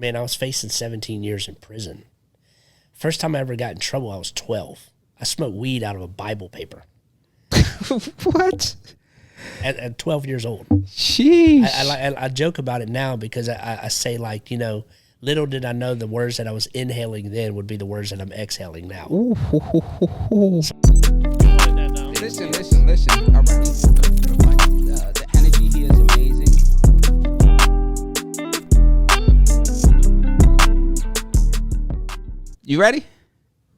man, I was facing 17 years in prison. First time I ever got in trouble, I was 12. I smoked weed out of a Bible paper. What? At 12 years old. Sheesh. I joke about it now because I say, like, you know, little did I know the words that I was inhaling then would be the words that I'm exhaling now. Ooh, hoo, hoo, hoo, hoo. Listen. All right. The energy here is amazing. You ready?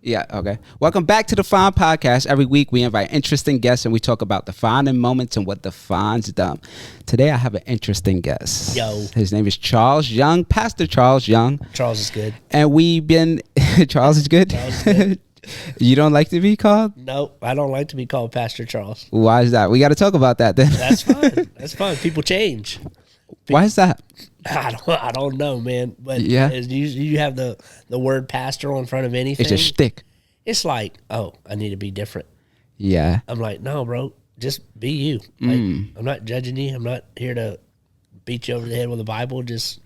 Yeah, okay. Welcome back to the Define Podcast. Every week we invite interesting guests and we talk about defining moments and what defines them. Today I have an interesting guest. Yo. His name is Charles Young, Pastor Charles Young. Charles is good. And we've been... Charles is good? Charles is good. You don't like to be called? No, I don't like to be called Pastor Charles. Why is that? We got to talk about that then. That's fine. That's fine. People change. Why is that? I don't know, man. But yeah, you have the word pastor on front of anything. It's a shtick. It's like, oh, I need to be different. Yeah. I'm like, no, bro, just be you. Like, I'm not judging you. I'm not here to beat you over the head with the Bible. Just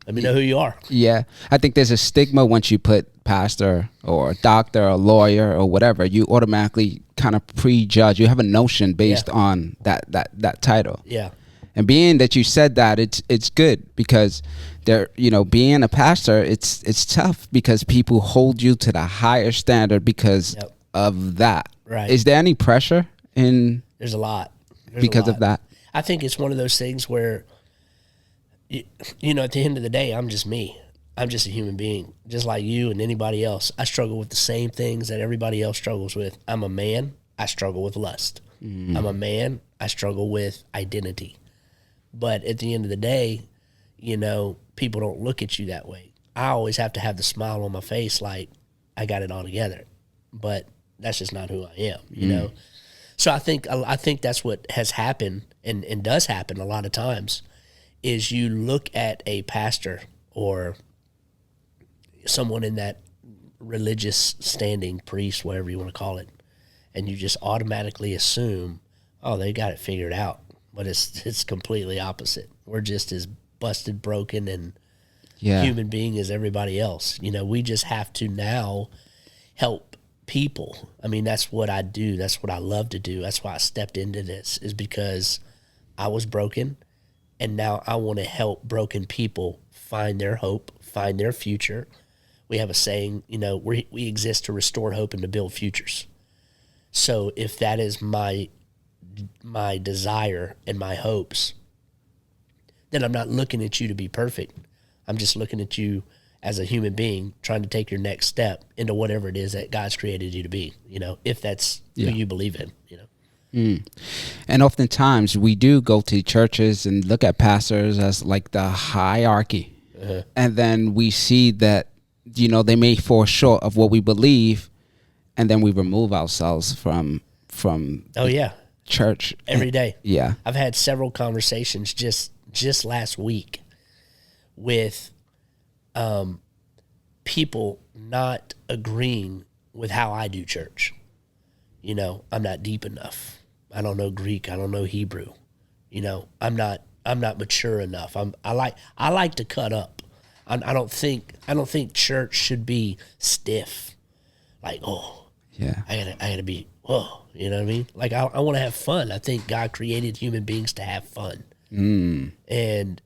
let me know who you are. Yeah. I think there's a stigma once you put pastor or doctor or lawyer or whatever, you automatically kind of prejudge. You have a notion based on that title. Yeah. And being that you said that, it's good because being a pastor, it's tough because people hold you to the higher standard because of that. Right. Is there any pressure in? There's a lot. Because of that. I think it's one of those things where, you know, at the end of the day, I'm just me. I'm just a human being, just like you and anybody else. I struggle with the same things that everybody else struggles with. I'm a man. I struggle with lust. I'm a man. I struggle with identity. But at the end of the day, you know, people don't look at you that way. I always have to have the smile on my face like I got it all together. But that's just not who I am, you know? So I think that's what has happened and does happen a lot of times is you look at a pastor or someone in that religious standing, priest, whatever you want to call it, and you just automatically assume, oh, they got it figured out. But it's completely opposite. We're just as busted, broken, and human being as everybody else. You know, we just have to now help people. I mean, that's what I do. That's what I love to do. That's why I stepped into this, is because I was broken, and now I want to help broken people find their hope, find their future. We have a saying, you know, we exist to restore hope and to build futures. So if that is my desire and my hopes, then I'm not looking at you to be perfect. I'm just looking at you as a human being trying to take your next step into whatever it is that God's created you to be, you know, if that's who you believe in, you know. And oftentimes we do go to churches and look at pastors as like the hierarchy. And then we see that, you know, they may fall short of what we believe, and then we remove ourselves from church every day. Yeah. I've had several conversations just last week with people not agreeing with how I do church. You know, I'm not deep enough. I don't know Greek. I don't know Hebrew. You know, I'm not mature enough. I like to cut up. I don't think church should be stiff. Like, oh, yeah, I gotta be, whoa. You know what I mean? Like, I want to have fun. I think God created human beings to have fun. And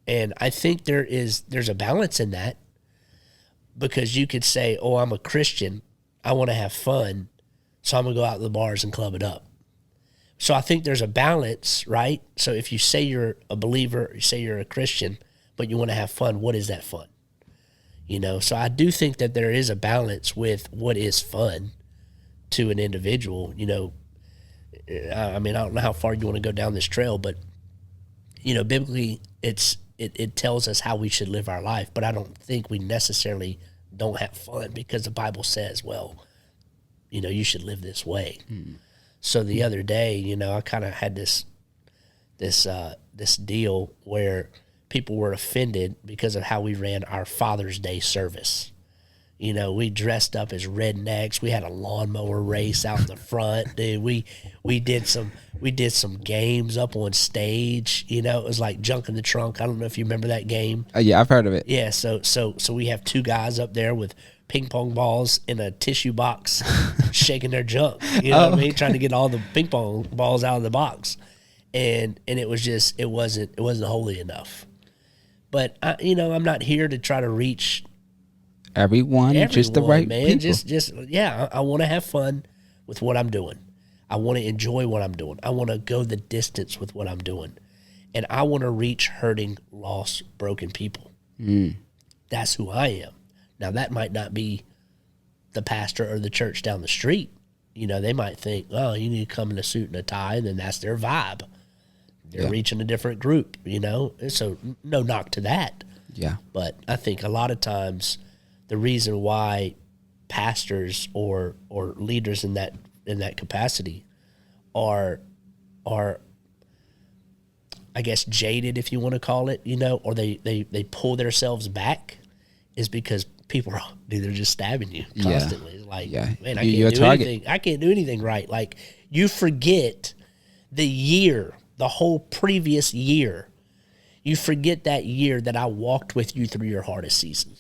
I think there's a balance in that, because you could say, oh, I'm a Christian. I want to have fun, so I'm going to go out to the bars and club it up. So I think there's a balance, right? So if you say you're a believer, you say you're a Christian, but you want to have fun, what is that fun? You know, so I do think that there is a balance with what is fun to an individual. You know, I mean, I don't know how far you want to go down this trail, but, you know, biblically it tells us how we should live our life, but I don't think we necessarily don't have fun, because the Bible says, well, you know, you should live this way. So the other day, you know, I kind of had this deal where people were offended because of how we ran our Father's Day service. You know, we dressed up as rednecks. We had a lawnmower race out in the front, dude. We did some games up on stage. You know, it was like Junk in the Trunk. I don't know if you remember that game. Yeah, I've heard of it. Yeah, so we have two guys up there with ping pong balls in a tissue box, shaking their junk. You know what I mean? Trying to get all the ping pong balls out of the box, and it was just it wasn't holy enough. But I'm not here to try to reach everyone, just the right man. people. I want to have fun with what I'm doing. I want to enjoy what I'm doing. I want to go the distance with what I'm doing, and I want to reach hurting, lost, broken people. That's who I am. Now that might not be the pastor or the church down the street. You know, they might think, oh, you need to come in a suit and a tie, and then that's their vibe. They're reaching a different group, you know? So no knock to that. Yeah. But I think a lot of times the reason why pastors or leaders in that capacity are I guess jaded, if you want to call it, you know, or they pull themselves back is because people are they're just stabbing you constantly. It's like, man, I can't do anything right. Like, you forget the whole previous year. You forget that year that I walked with you through your hardest season.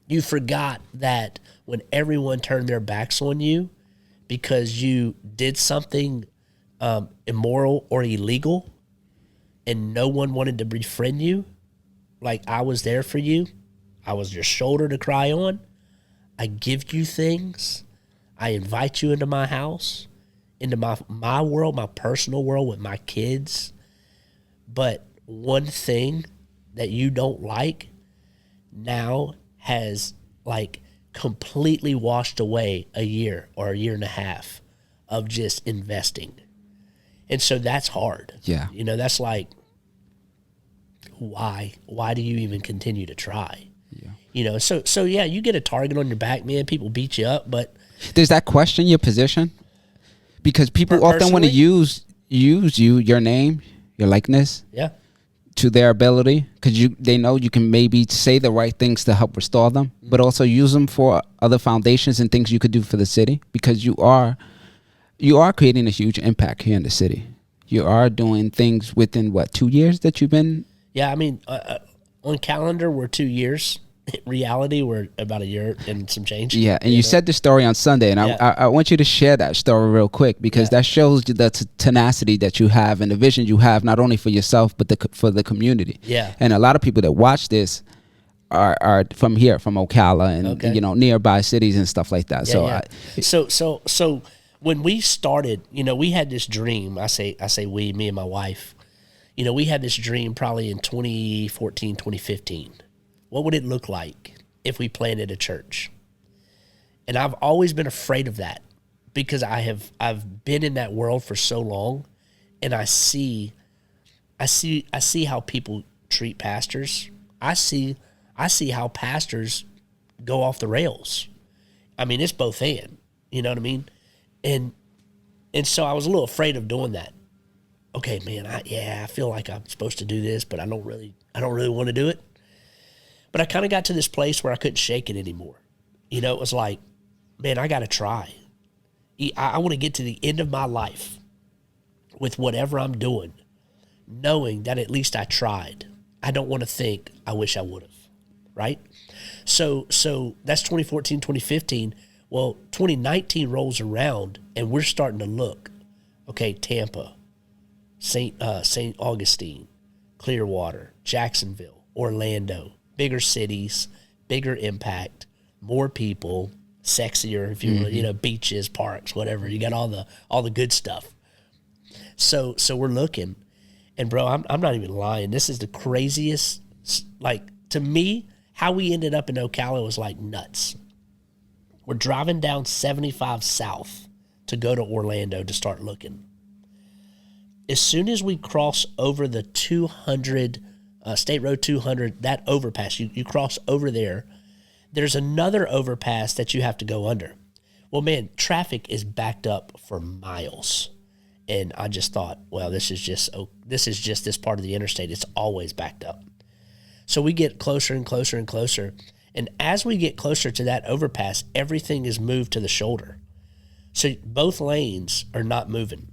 You forgot that when everyone turned their backs on you because you did something immoral or illegal and no one wanted to befriend you, like I was there for you. I was your shoulder to cry on. I give you things. I invite you into my house, into my world, my personal world with my kids. But one thing that you don't like now has like completely washed away a year or a year and a half of just investing. And so that's hard. Yeah. You know, that's like, why do you even continue to try? Yeah. You know, so yeah, you get a target on your back, man. People beat you up, but does that question your position? Because people often want to use you, your name, your likeness, to their ability, because they know you can maybe say the right things to help restore them, but also use them for other foundations and things you could do for the city, because you are creating a huge impact here in the city. You are doing things within 2 years that you've been. Yeah, I mean, on calendar we're 2 years. Reality, we're about a year and some change. Yeah, and you said the story on Sunday, and I want you to share that story real quick, because that shows the tenacity that you have and the vision you have, not only for yourself but for the community. Yeah, and a lot of people that watch this are from here, from Ocala, and nearby cities and stuff like that. So when we started, we had this dream. I say we, me and my wife. We had this dream probably in 2014, 2015. What would it look like if we planted a church? And I've always been afraid of that, because I've been in that world for so long, and I see how people treat pastors. I see how pastors go off the rails. I mean, it's both and, you know what I mean? And so I was a little afraid of doing that. Okay, man, I feel like I'm supposed to do this, but I don't really want to do it. But I kind of got to this place where I couldn't shake it anymore. It was like, man, I got to try. I want to get to the end of my life with whatever I'm doing, knowing that at least I tried. I don't want to think I wish I would have, right? So that's 2014, 2015. Well, 2019 rolls around, and we're starting to look. Okay, Tampa, St. Augustine, Clearwater, Jacksonville, Orlando. Bigger cities, bigger impact, more people, sexier, if you will, beaches, parks, whatever. You got all the good stuff. So we're looking, and bro, I'm not even lying. This is the craziest. Like, to me, how we ended up in Ocala was like nuts. We're driving down 75 South to go to Orlando to start looking. As soon as we cross over the 200. State Road 200, that overpass, you cross over there, there's another overpass that you have to go under. Well, man, traffic is backed up for miles. And I just thought, well, this is just this part of the interstate. It's always backed up. So we get closer and closer and closer. And as we get closer to that overpass, everything is moved to the shoulder. So both lanes are not moving.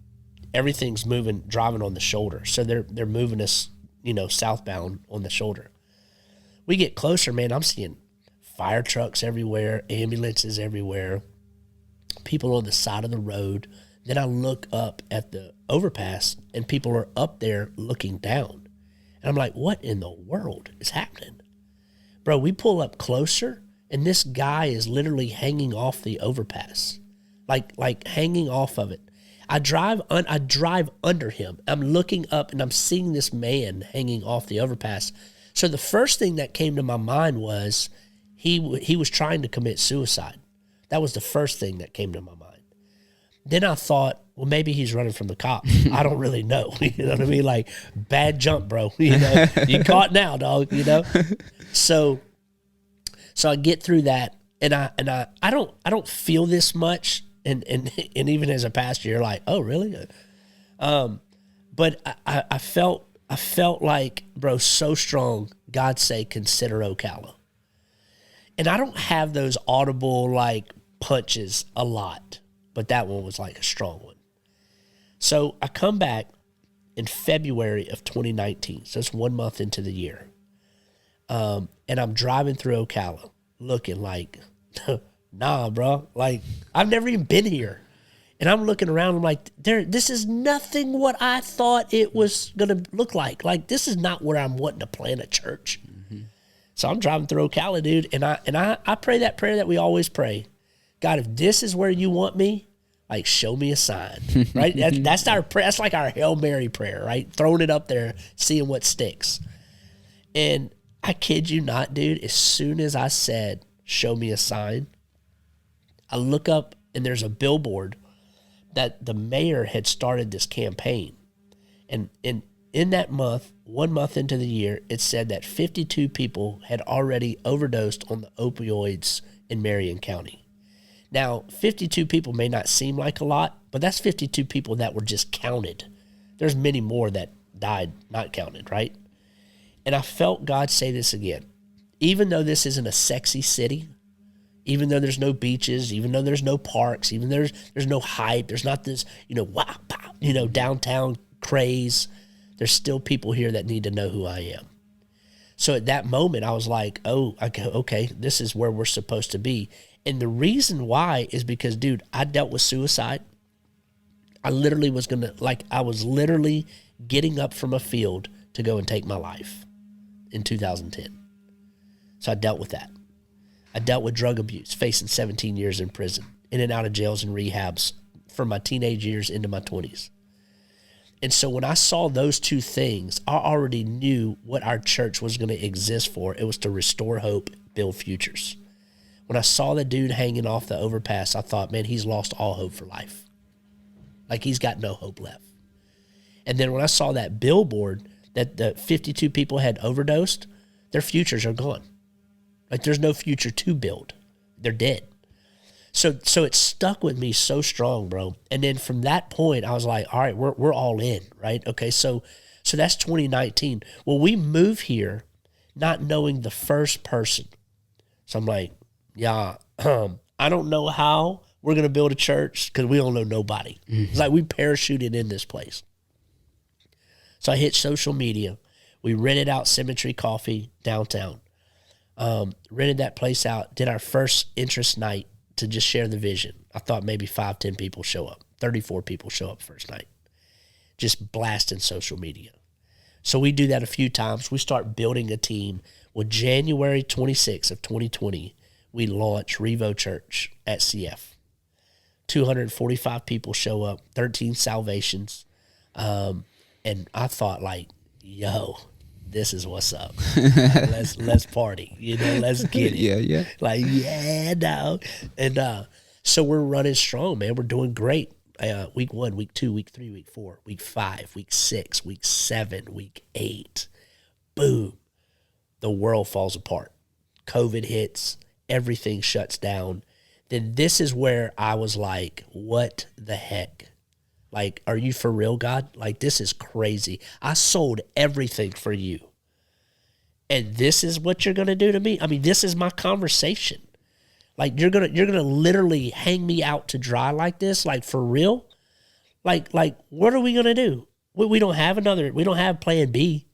Everything's moving, driving on the shoulder. So they're moving us, southbound on the shoulder. We get closer, man, I'm seeing fire trucks everywhere, ambulances everywhere, people on the side of the road. Then I look up at the overpass, and people are up there looking down. And I'm like, what in the world is happening? Bro, we pull up closer, and this guy is literally hanging off the overpass. Like hanging off of it. I drive under him. I'm looking up, and I'm seeing this man hanging off the overpass. So the first thing that came to my mind was he was trying to commit suicide. That was the first thing that came to my mind. Then I thought, well, maybe he's running from the cops. I don't really know. You know what I mean? Like, bad jump, bro. You you caught now, dog. So I get through that, and I don't feel this much, and even as a pastor, you're like, oh, really? But I felt like, bro, so strong. God say, consider Ocala. And I don't have those audible like punches a lot, but that one was like a strong one. So I come back in February of 2019. So it's 1 month into the year. And I'm driving through Ocala looking like, nah, bro. Like, I've never even been here. And I'm looking around, I'm like, this is nothing what I thought it was going to look like. Like, this is not where I'm wanting to plant a church. Mm-hmm. So I'm driving through Ocala, dude, and I pray that prayer that we always pray. God, if this is where you want me, like, show me a sign, right? That's our prayer. That's like our Hail Mary prayer, right? Throwing it up there, seeing what sticks. And I kid you not, dude, as soon as I said, show me a sign, I look up, and there's a billboard that the mayor had started this campaign. And in that month, 1 month into the year, it said that 52 people had already overdosed on the opioids in Marion County. Now, 52 people may not seem like a lot, but that's 52 people that were just counted. There's many more that died not counted, right? And I felt God say this again. Even though this isn't a sexy city, even though there's no beaches, even though there's no parks, even though there's no hype, there's not this, wow, downtown craze, there's still people here that need to know who I am. So at that moment, I was like, oh, okay, this is where we're supposed to be. And the reason why is because, dude, I dealt with suicide. I was literally getting up from a field to go and take my life in 2010. So I dealt with that. I dealt with drug abuse, facing 17 years in prison, in and out of jails and rehabs from my teenage years into my 20s. And so when I saw those two things, I already knew what our church was going to exist for. It was to restore hope, build futures. When I saw the dude hanging off the overpass, I thought, man, he's lost all hope for life. Like, he's got no hope left. And then when I saw that billboard that the 52 people had overdosed, their futures are gone. Like, there's no future to build. They're dead. So it stuck with me so strong, bro. And then from that point, I was like, all right, we're all in, right? Okay, so that's 2019. Well, we move here not knowing the first person. So I'm like, yeah, I don't know how we're going to build a church because we don't know nobody. Mm-hmm. It's like we parachuted in this place. So I hit social media. We rented out Symmetry Coffee downtown. Rented that place out, did our first interest night to just share the vision. I thought maybe 5-10 people show up. 34 people show up first night. Just blasting social media. So we do that a few times. We start building a team. Well, January 26th of 2020, we launch Revo Church at CF. 245 people show up, 13 salvations. And I thought, like, yo, this is what's up. Let's party, let's get it. Yeah. Like, yeah, no. And so we're running strong, man. We're doing great. Week 1, week 2, week 3, week 4, week 5, week 6, week 7, week 8. Boom. The world falls apart. COVID hits. Everything shuts down. Then this is where I was like, what the heck? Like, are you for real, God? Like, this is crazy. I sold everything for you. and this is what you're going to do to me? I mean, this is my conversation. Like, you're going to literally hang me out to dry like this? Like, for real? Like, what are we going to do? We don't have plan B.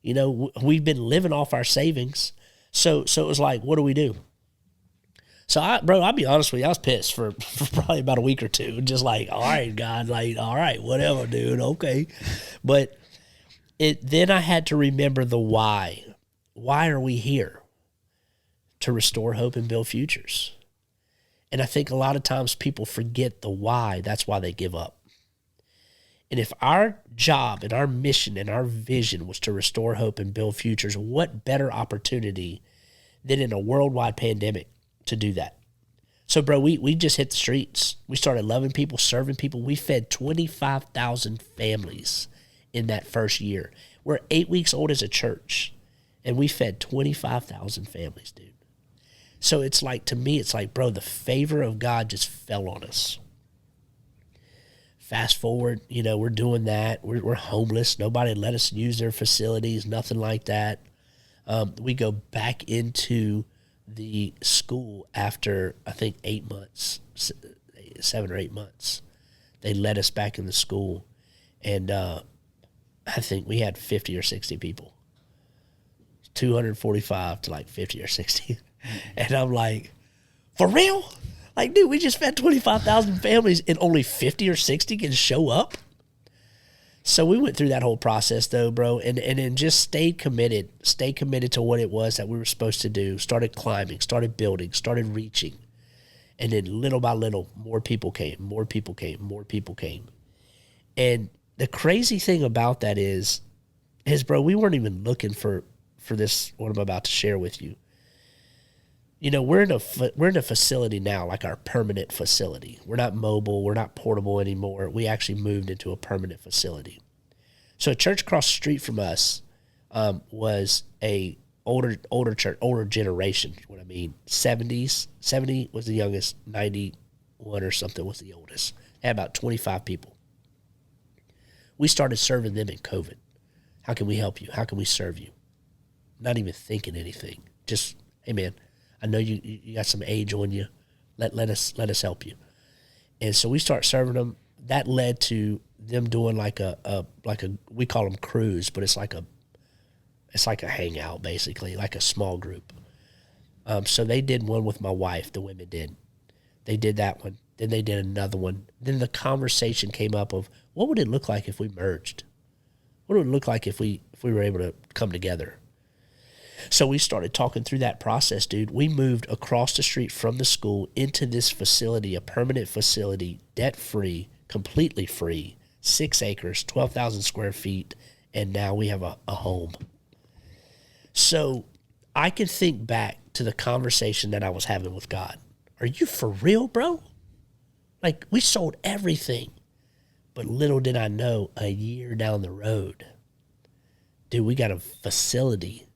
You know, we've been living off our savings. So it was like, what do we do? So, I'll be honest with you, I was pissed for probably about a week or two. Just like, all right, God, like, all right, whatever, dude, okay. But then I had to remember the why. Why are we here? To restore hope and build futures. And I think a lot of times people forget the why. That's why they give up. And if our job and our mission and our vision was to restore hope and build futures, what better opportunity than in a worldwide pandemic to do that? So, bro, we just hit the streets. We started loving people, serving people. We fed 25,000 families in that first year. We're 8 weeks old as a church, and we fed 25,000 families, dude. So it's like, to me, it's like, bro, the favor of God just fell on us. Fast forward, you know, we're doing that. We're homeless. Nobody let us use their facilities, nothing like that. We go back into the school after, I think, 8 months, 7 or 8 months. They let us back in the school, and I think we had 50 or 60 people. 245 to like 50 or 60. And I'm like, for real? Like, dude, we just fed 25,000 families and only 50 or 60 can show up? So we went through that whole process, though, bro, and then just stayed committed to what it was that we were supposed to do, started climbing, started building, started reaching. And then little by little, more people came. And the crazy thing about that is, bro, we weren't even looking for this, what I'm about to share with you. You know, we're in a facility now, like our permanent facility. We're not mobile. We're not portable anymore. We actually moved into a permanent facility. So a church across the street from us was a older church, older generation. What I mean, 70s. 70 was the youngest. 91 or something was the oldest. They had about 25 people. We started serving them in COVID. How can we help you? How can we serve you? Not even thinking anything. Just, hey, man, I know you got some age on you. Let us help you. And so we start serving them. That led to them doing like a we call them crews, but it's like a hangout, basically, like a small group. So they did one with my wife. The women did. They did that one. Then they did another one. Then the conversation came up of, what would it look like if we merged? What would it look like if we were able to come together? So we started talking through that process, dude. We moved across the street from the school into this facility, a permanent facility, debt-free, completely free, 6 acres, 12,000 square feet, and now we have a home. So I can think back to the conversation that I was having with God. Are you for real, bro? Like, we sold everything. But little did I know, a year down the road, dude, we got a facility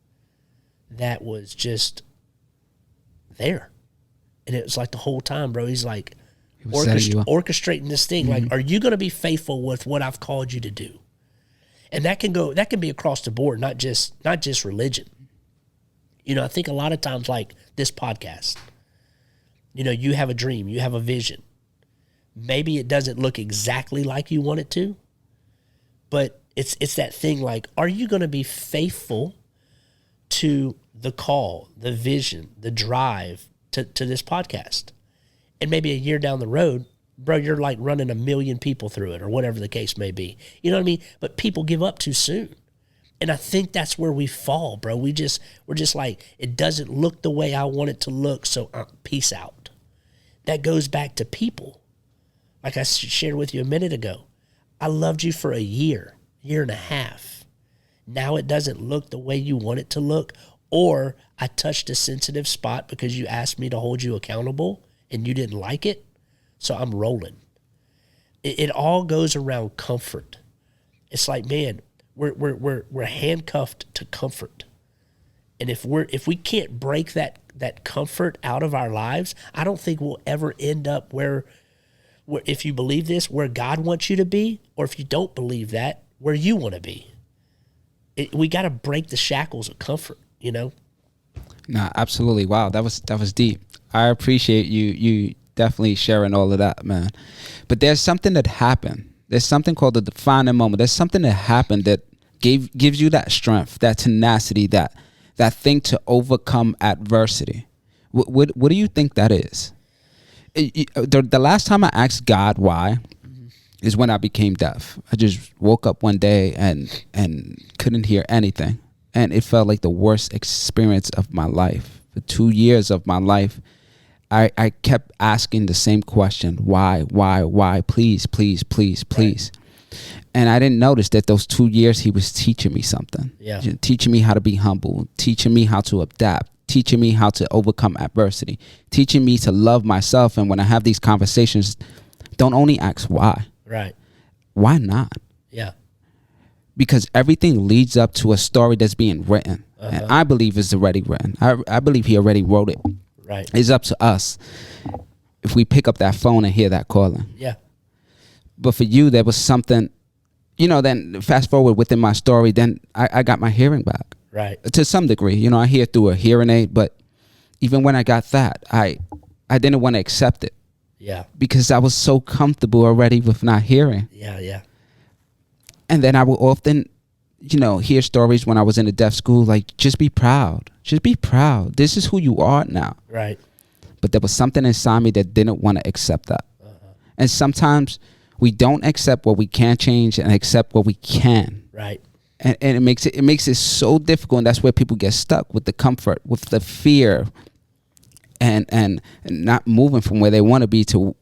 that was just there. And it was like the whole time, bro, he's like orchestrating this thing. Mm-hmm. Like, are you going to be faithful with what I've called you to do? And that can be across the board, not just religion. You know, I think a lot of times, like this podcast, you know, you have a dream, you have a vision. Maybe it doesn't look exactly like you want it to, but it's that thing like, are you going to be faithful to the call, the vision, the drive to this podcast? And maybe a year down the road, bro, you're like running 1 million people through it or whatever the case may be. You know what I mean? But people give up too soon. And I think that's where we fall, bro. We're just like, it doesn't look the way I want it to look, so peace out. That goes back to people. Like I shared with you a minute ago, I loved you for a year and a half. Now it doesn't look the way you want it to look, or I touched a sensitive spot because you asked me to hold you accountable and you didn't like it, so I'm rolling. It all goes around comfort. It's like, man, we're handcuffed to comfort. And if we can't break that comfort out of our lives, I don't think we'll ever end up where if you believe this, where God wants you to be, or if you don't believe that, where you want to be. We got to break the shackles of comfort. you know? No, absolutely. Wow, that was deep. I appreciate you definitely sharing all of that, man. But there's something that happened. There's something called the defining moment. There's something that happened that gives you that strength, that tenacity, that thing to overcome adversity. What do you think that is? The last time I asked God why is when I became deaf. I just woke up one day and couldn't hear anything, and it felt like the worst experience of my life. For 2 years of my life, I kept asking the same question: why, please, please, please, please. And I didn't notice that those 2 years he was teaching me something. Yeah. Teaching me how to be humble, teaching me how to adapt, teaching me how to overcome adversity, teaching me to love myself. And when I have these conversations, don't only ask why. Right. Why not? Yeah. Because everything leads up to a story that's being written. And I believe it's already written. I believe he already wrote it. Right. It's up to us if we pick up that phone and hear that calling. Yeah. But for you, there was something, then fast forward within my story, then I got my hearing back. Right. To some degree. I hear through a hearing aid, but even when I got that, I didn't want to accept it. Yeah. Because I was so comfortable already with not hearing. Yeah, yeah. And then I would often, hear stories when I was in a deaf school, like, just be proud. Just be proud. This is who you are now. Right. But there was something inside me that didn't want to accept that. And sometimes we don't accept what we can't change and accept what we can. Right. And it makes it so difficult. And that's where people get stuck, with the comfort, with the fear, and not moving from where they want to be to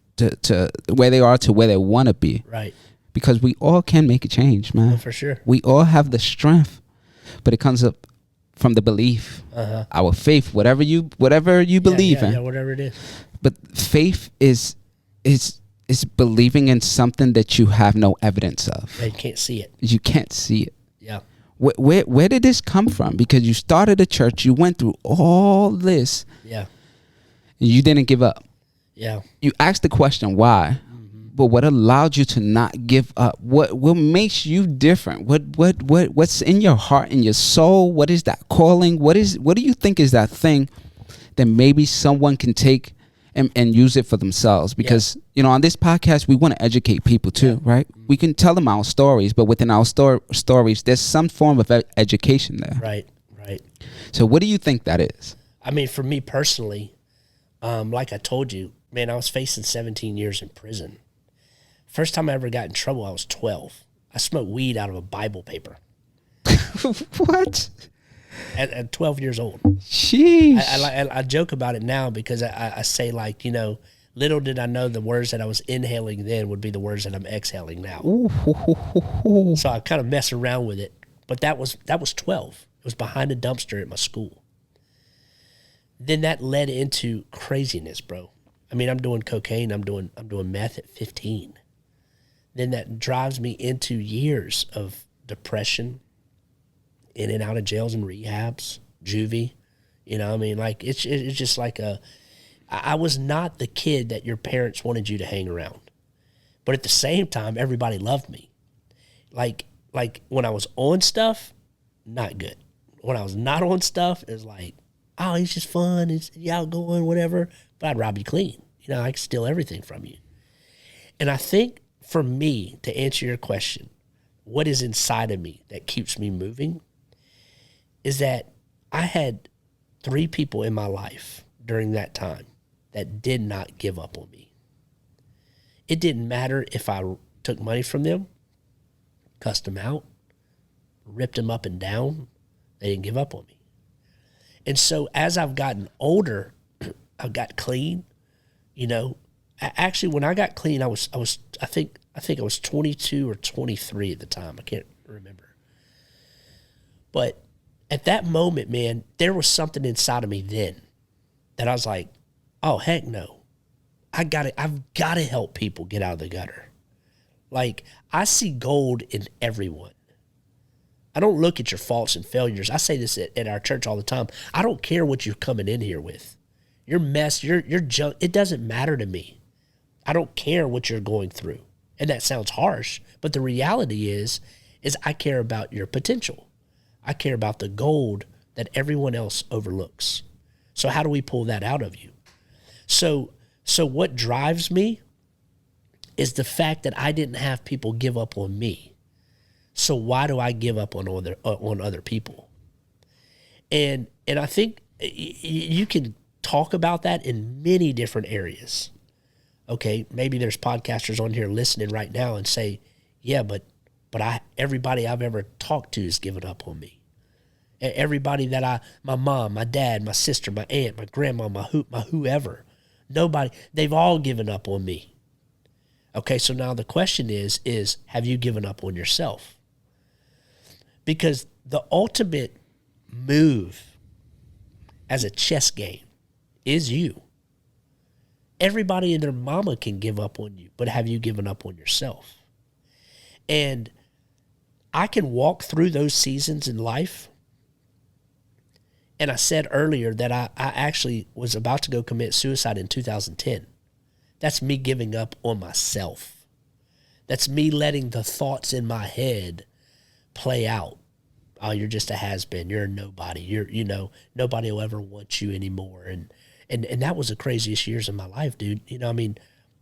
where they are to where they want to be. Right. Because we all can make a change, man. Oh, for sure. We all have the strength, but it comes up from the belief, our faith, whatever you believe in. Yeah, whatever it is. But faith is believing in something that you have no evidence of. Yeah, you can't see it. You can't see it. Yeah. Where did this come from? Because you started a church, you went through all this. Yeah. And you didn't give up. Yeah. You asked the question why, but what allowed you to not give up? What makes you different? What's in your heart and your soul? What is that calling? What do you think is that thing that maybe someone can take and use it for themselves? Because on this podcast we want to educate people too, right? We can tell them our stories, but within our stories there's some form of education there. Right. So what do you think that is? I mean, for me personally, like I told you, man, I was facing 17 years in prison. First time I ever got in trouble, I was 12. I smoked weed out of a Bible paper. What? At 12 years old. Sheesh. I joke about it now because I say, like, little did I know the words that I was inhaling then would be the words that I'm exhaling now. Ooh. So I kind of mess around with it. But that was 12. It was behind a dumpster at my school. Then that led into craziness, bro. I mean, I'm doing cocaine. I'm doing meth at 15. Then that drives me into years of depression, in and out of jails and rehabs, juvie. I mean, like, it's just like I was not the kid that your parents wanted you to hang around. But at the same time, everybody loved me. Like when I was on stuff, not good. When I was not on stuff, it was like, oh, he's just fun, he's outgoing, whatever. But I'd rob you clean. I could steal everything from you. And I think for me, to answer your question, what is inside of me that keeps me moving is that I had 3 people in my life during that time that did not give up on me. It didn't matter if I took money from them, cussed them out, ripped them up and down. They didn't give up on me. And so as I've gotten older, I got clean. Actually, when I got clean, I think I was 22 or 23 at the time. I can't remember. But at that moment, man, there was something inside of me then that I was like, oh, heck no. I've got to help people get out of the gutter. Like, I see gold in everyone. I don't look at your faults and failures. I say this at our church all the time. I don't care what you're coming in here with. Your mess, your junk, it doesn't matter to me. I don't care what you're going through. And that sounds harsh, but the reality is I care about your potential. I care about the gold that everyone else overlooks. So how do we pull that out of you? So what drives me is the fact that I didn't have people give up on me. So why do I give up on other people? And I think you can talk about that in many different areas. Okay, maybe there's podcasters on here listening right now and say, yeah, but everybody I've ever talked to has given up on me. Everybody that my mom, my dad, my sister, my aunt, my grandma, my whoever, nobody, they've all given up on me. Okay, so now the question is have you given up on yourself? Because the ultimate move as a chess game is you. Everybody and their mama can give up on you, but have you given up on yourself? And I can walk through those seasons in life. And I said earlier that I actually was about to go commit suicide in 2010. That's me giving up on myself. That's me letting the thoughts in my head play out. Oh, you're just a has-been. You're a nobody. Nobody will ever want you anymore. And that was the craziest years of my life, dude.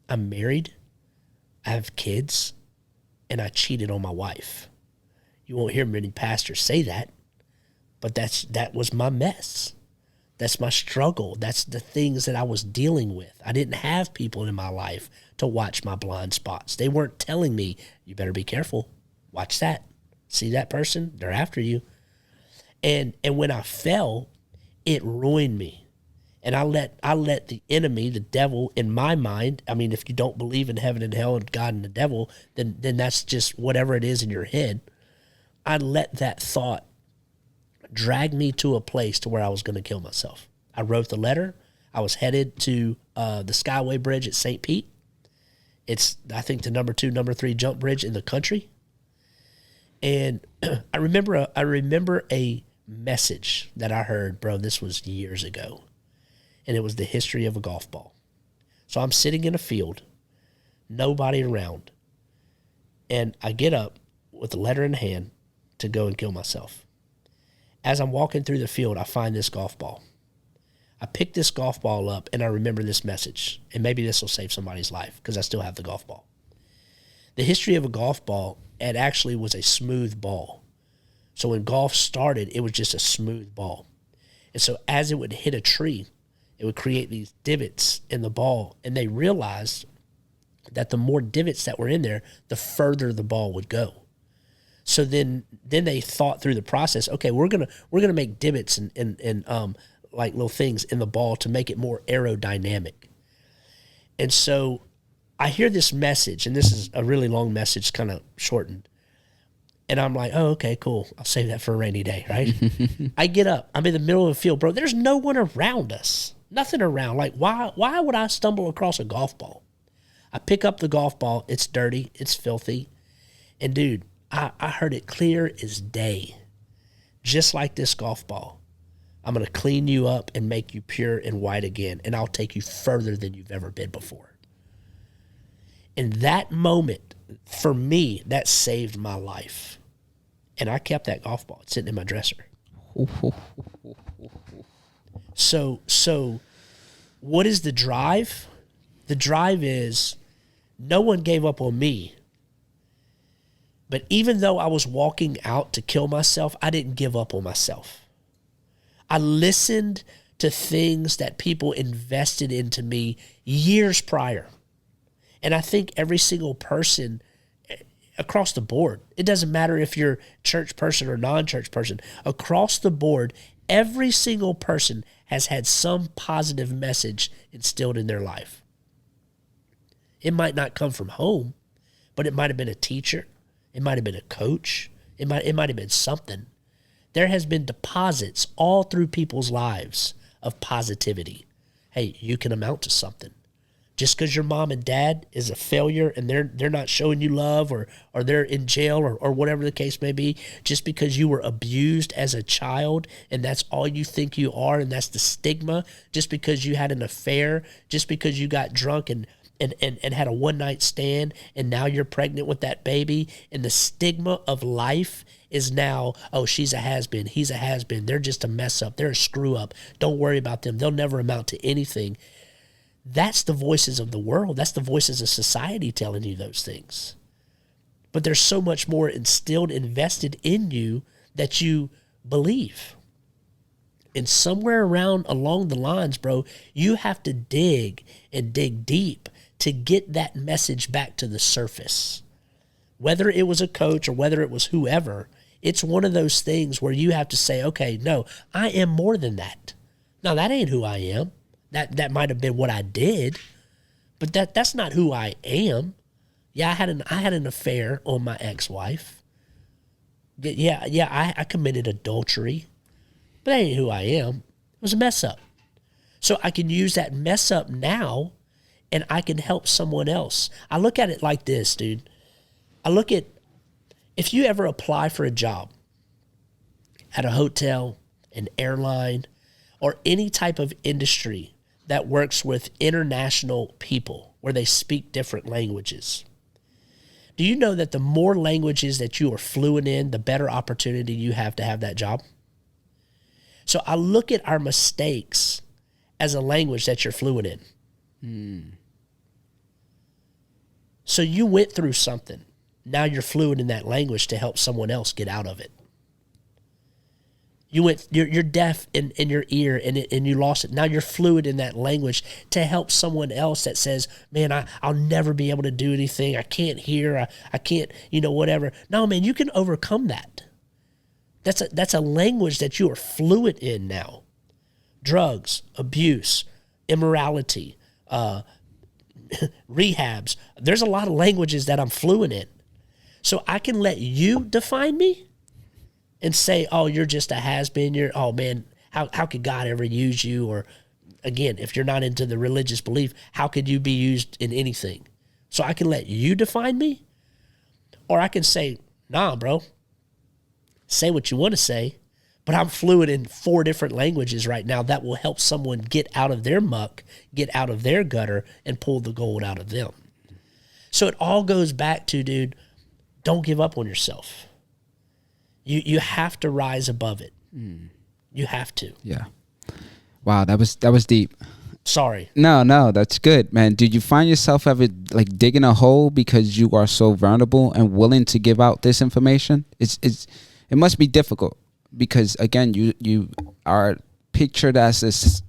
I'm married. I have kids. And I cheated on my wife. You won't hear many pastors say that. But that was my mess. That's my struggle. That's the things that I was dealing with. I didn't have people in my life to watch my blind spots. They weren't telling me, you better be careful. Watch that. See that person? They're after you. And when I fell, it ruined me. And I let the enemy, the devil, in my mind, if you don't believe in heaven and hell and God and the devil, then that's just whatever it is in your head. I let that thought drag me to a place to where I was going to kill myself. I wrote the letter. I was headed to the Skyway Bridge at St. Pete. It's, I think, the number 2, number 3 jump bridge in the country. And I remember a message that I heard, bro, this was years ago. And it was the history of a golf ball. So I'm sitting in a field, nobody around. And I get up with a letter in hand to go and kill myself. As I'm walking through the field, I find this golf ball. I pick this golf ball up, and I remember this message. And maybe this will save somebody's life, because I still have the golf ball. The history of a golf ball, it actually was a smooth ball. So when golf started, it was just a smooth ball. And so as it would hit a tree, it would create these divots in the ball. And they realized that the more divots that were in there, the further the ball would go. So then they thought through the process. Okay, we're gonna make divots and like little things in the ball to make it more aerodynamic. And so I hear this message, and this is a really long message, kind of shortened. And I'm like, oh, okay, cool. I'll save that for a rainy day, right? I get up. I'm in the middle of the field, bro. There's no one around us. Nothing around. Like, why would I stumble across a golf ball? I pick up the golf ball. It's dirty. It's filthy. And, dude, I heard it clear as day. Just like this golf ball. I'm going to clean you up and make you pure and white again, and I'll take you further than you've ever been before. And that moment, for me, that saved my life. And I kept that golf ball. It's sitting in my dresser. So what is the drive? The drive is no one gave up on me. But even though I was walking out to kill myself, I didn't give up on myself. I listened to things that people invested into me years prior. And I think every single person across the board, it doesn't matter if you're a church person or non-church person, across the board, every single person has had some positive message instilled in their life. It might not come from home, but it might have been a teacher. It might have been a coach. It might have been something. There has been deposits all through people's lives of positivity. Hey, you can amount to something. Just because your mom and dad is a failure and they're not showing you love or they're in jail or whatever the case may be, just because you were abused as a child and that's all you think you are and that's the stigma, just because you had an affair, just because you got drunk and and had a one-night stand, and now you're pregnant with that baby, and the stigma of life is now, oh, she's a has-been, he's a has-been, they're just a mess up, they're a screw-up, don't worry about them, they'll never amount to anything. That's the voices of the world. That's the voices of society telling you those things. But there's so much more instilled, invested in you that you believe. And somewhere around along the lines, bro, you have to dig and dig deep to get that message back to the surface. Whether it was a coach or whether it was whoever, it's one of those things where you have to say, okay, no, I am more than that. Now, that ain't who I am. That might have been what I did, but that's not who I am. Yeah, I had an affair on my ex-wife. Yeah, I committed adultery, but that ain't who I am. It was a mess up. So I can use that mess up now, and I can help someone else. I look at it like this, dude. I look at, if you ever apply for a job at a hotel, an airline, or any type of industry that works with international people where they speak different languages, do you know that the more languages that you are fluent in, the better opportunity you have to have that job? So I look at our mistakes as a language that you're fluent in. So you went through something. Now you're fluent in that language to help someone else get out of it. You're deaf in your ear and you lost it. Now you're fluent in that language to help someone else that says, man, I'll never be able to do anything. I can't hear. I can't, whatever. No, man, you can overcome that. That's a language that you are fluent in now. Drugs, abuse, immorality, rehabs. There's a lot of languages that I'm fluent in. So I can let you define me and say, oh, you're just a has-been. Oh, man, how could God ever use you? Or, again, if you're not into the religious belief, how could you be used in anything? So I can let you define me, or I can say, nah, bro, say what you want to say, but I'm fluent in 4 different languages right now that will help someone get out of their muck, get out of their gutter, and pull the gold out of them. So it all goes back to, dude, don't give up on yourself. You have to rise above it. You have to. Yeah. Wow, that was deep. Sorry. No, that's good, man. Did you find yourself ever like digging a hole because you are so vulnerable and willing to give out this information? It must be difficult because again, you are pictured as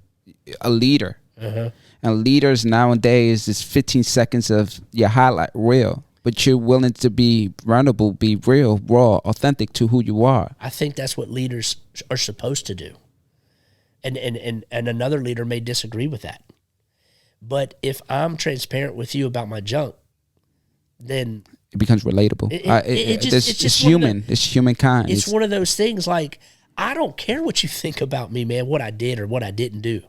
a leader, and leaders nowadays is 15 seconds of your highlight reel. But you're willing to be vulnerable, be real, raw, authentic to who you are. I think that's what leaders are supposed to do. And another leader may disagree with that. But if I'm transparent with you about my junk, then it becomes relatable. It's human. It's humankind. It's one of those things like, I don't care what you think about me, man, what I did or what I didn't do.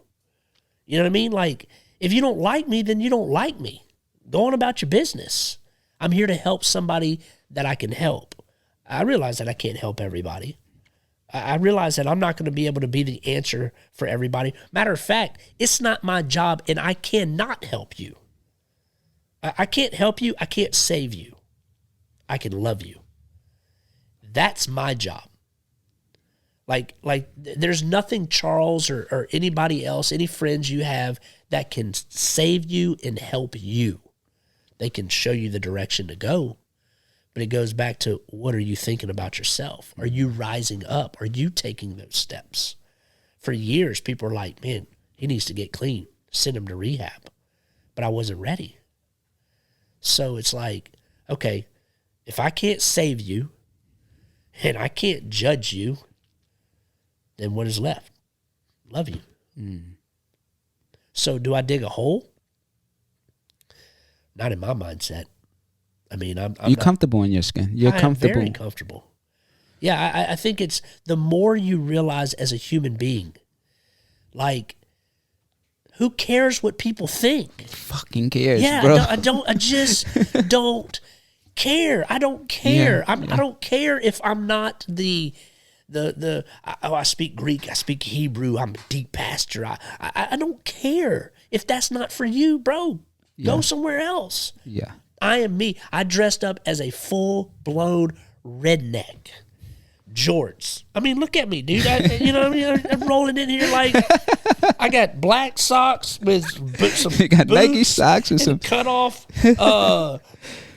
You know what I mean? Like, if you don't like me, then you don't like me. Go on about your business. I'm here to help somebody that I can help. I realize that I can't help everybody. I realize that I'm not going to be able to be the answer for everybody. Matter of fact, it's not my job, and I cannot help you. I can't help you. I can't save you. I can love you. That's my job. Like there's nothing Charles or anybody else, any friends you have that can save you and help you. They can show you the direction to go, but it goes back to, what are you thinking about yourself? Are you rising up? Are you taking those steps? For years, people are like, man, he needs to get clean. Send him to rehab. But I wasn't ready. So it's like, okay, if I can't save you and I can't judge you, then what is left? Love you. So do I dig a hole? Not in my mindset. I mean, I'm You're comfortable in your skin. You're comfortable. Very comfortable. Yeah, I think it's the more you realize as a human being, like, who cares what people think? Fucking cares, yeah, bro. I just don't care. I don't care. I don't care if I'm not I speak Greek, I speak Hebrew, I'm a deep pastor. I don't care. If that's not for you, bro, Go somewhere else. Yeah. I am me. I dressed up as a full-blown redneck. Jorts. I mean, look at me, dude. You know what I mean? I'm rolling in here like I got black socks with some You got boots Nike socks with some cut off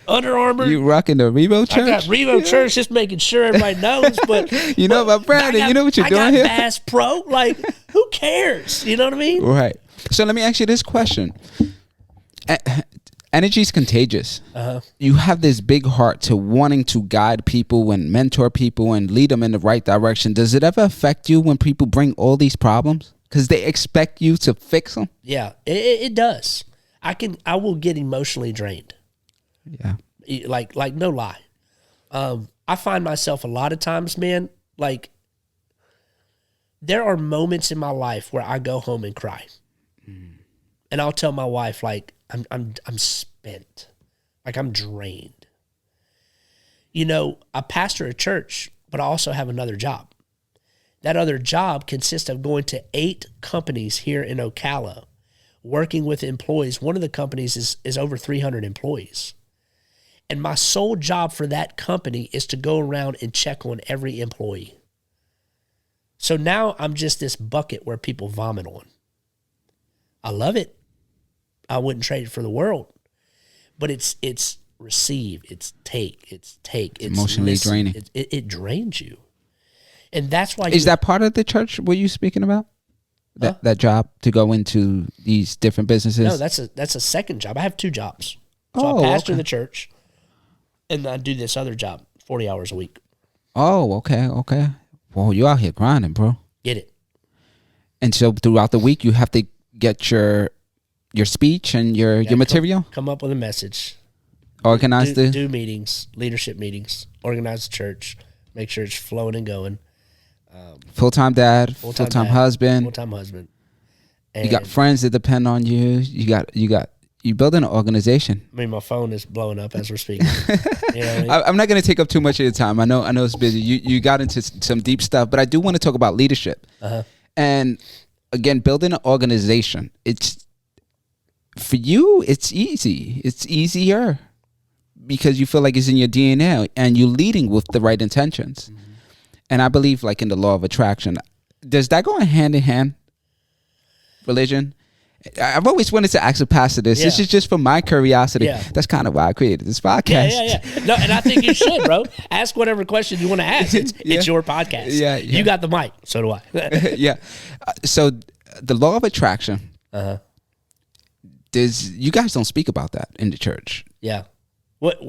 Under Armour. You rocking the Revo Church? I got Revo Church, just making sure everybody knows. But you know about Brandon. You know what you're doing here. I got Bass Pro. Like, who cares? You know what I mean? Right. So let me ask you this question. Energy is contagious. You have this big heart to wanting to guide people and mentor people and lead them in the right direction. Does it ever affect you when people bring all these problems? Because they expect you to fix them? Yeah, it does. I will get emotionally drained. Yeah. Like no lie. I find myself a lot of times, man, like there are moments in my life where I go home and cry. And I'll tell my wife, like, I'm spent. Like, I'm drained. You know, I pastor a church, but I also have another job. That other job consists of going to 8 companies here in Ocala, working with employees. One of the companies is over 300 employees. And my sole job for that company is to go around and check on every employee. So now I'm just this bucket where people vomit on. I love it. I wouldn't trade it for the world. But it's receive, it's take, it's emotionally draining. It drains you. And that's why is that part of the church what you speaking about? That job to go into these different businesses? No, that's a second job. I have 2 jobs. So I pastor the church and I do this other job 40 hours a week. Oh, okay. Well, you out here grinding, bro. Get it. And so throughout the week you have to get your speech and your material? Come up with a message. Organize do meetings, leadership meetings, organize the church, make sure it's flowing and going. Full-time dad, full-time husband. Full-time husband. And you got friends that depend on you. You building an organization. I mean, my phone is blowing up as we're speaking. You know what I mean? I'm not going to take up too much of your time. I know it's busy. You got into some deep stuff, but I do want to talk about leadership. And again, building an organization. It's for you. It's easy. It's easier because you feel like it's in your DNA, and you're leading with the right intentions. Mm-hmm. And I believe, like in the law of attraction, does that go hand in hand? Religion. I've always wanted to ask a pastor this. Yeah. This is just for my curiosity. Yeah. That's kind of why I created this podcast. Yeah. No, and I think you should, bro. Ask whatever question you want to ask. It's your podcast. Yeah. You got the mic. So do I. Yeah. So the law of attraction. You guys don't speak about that in the church. Yeah. What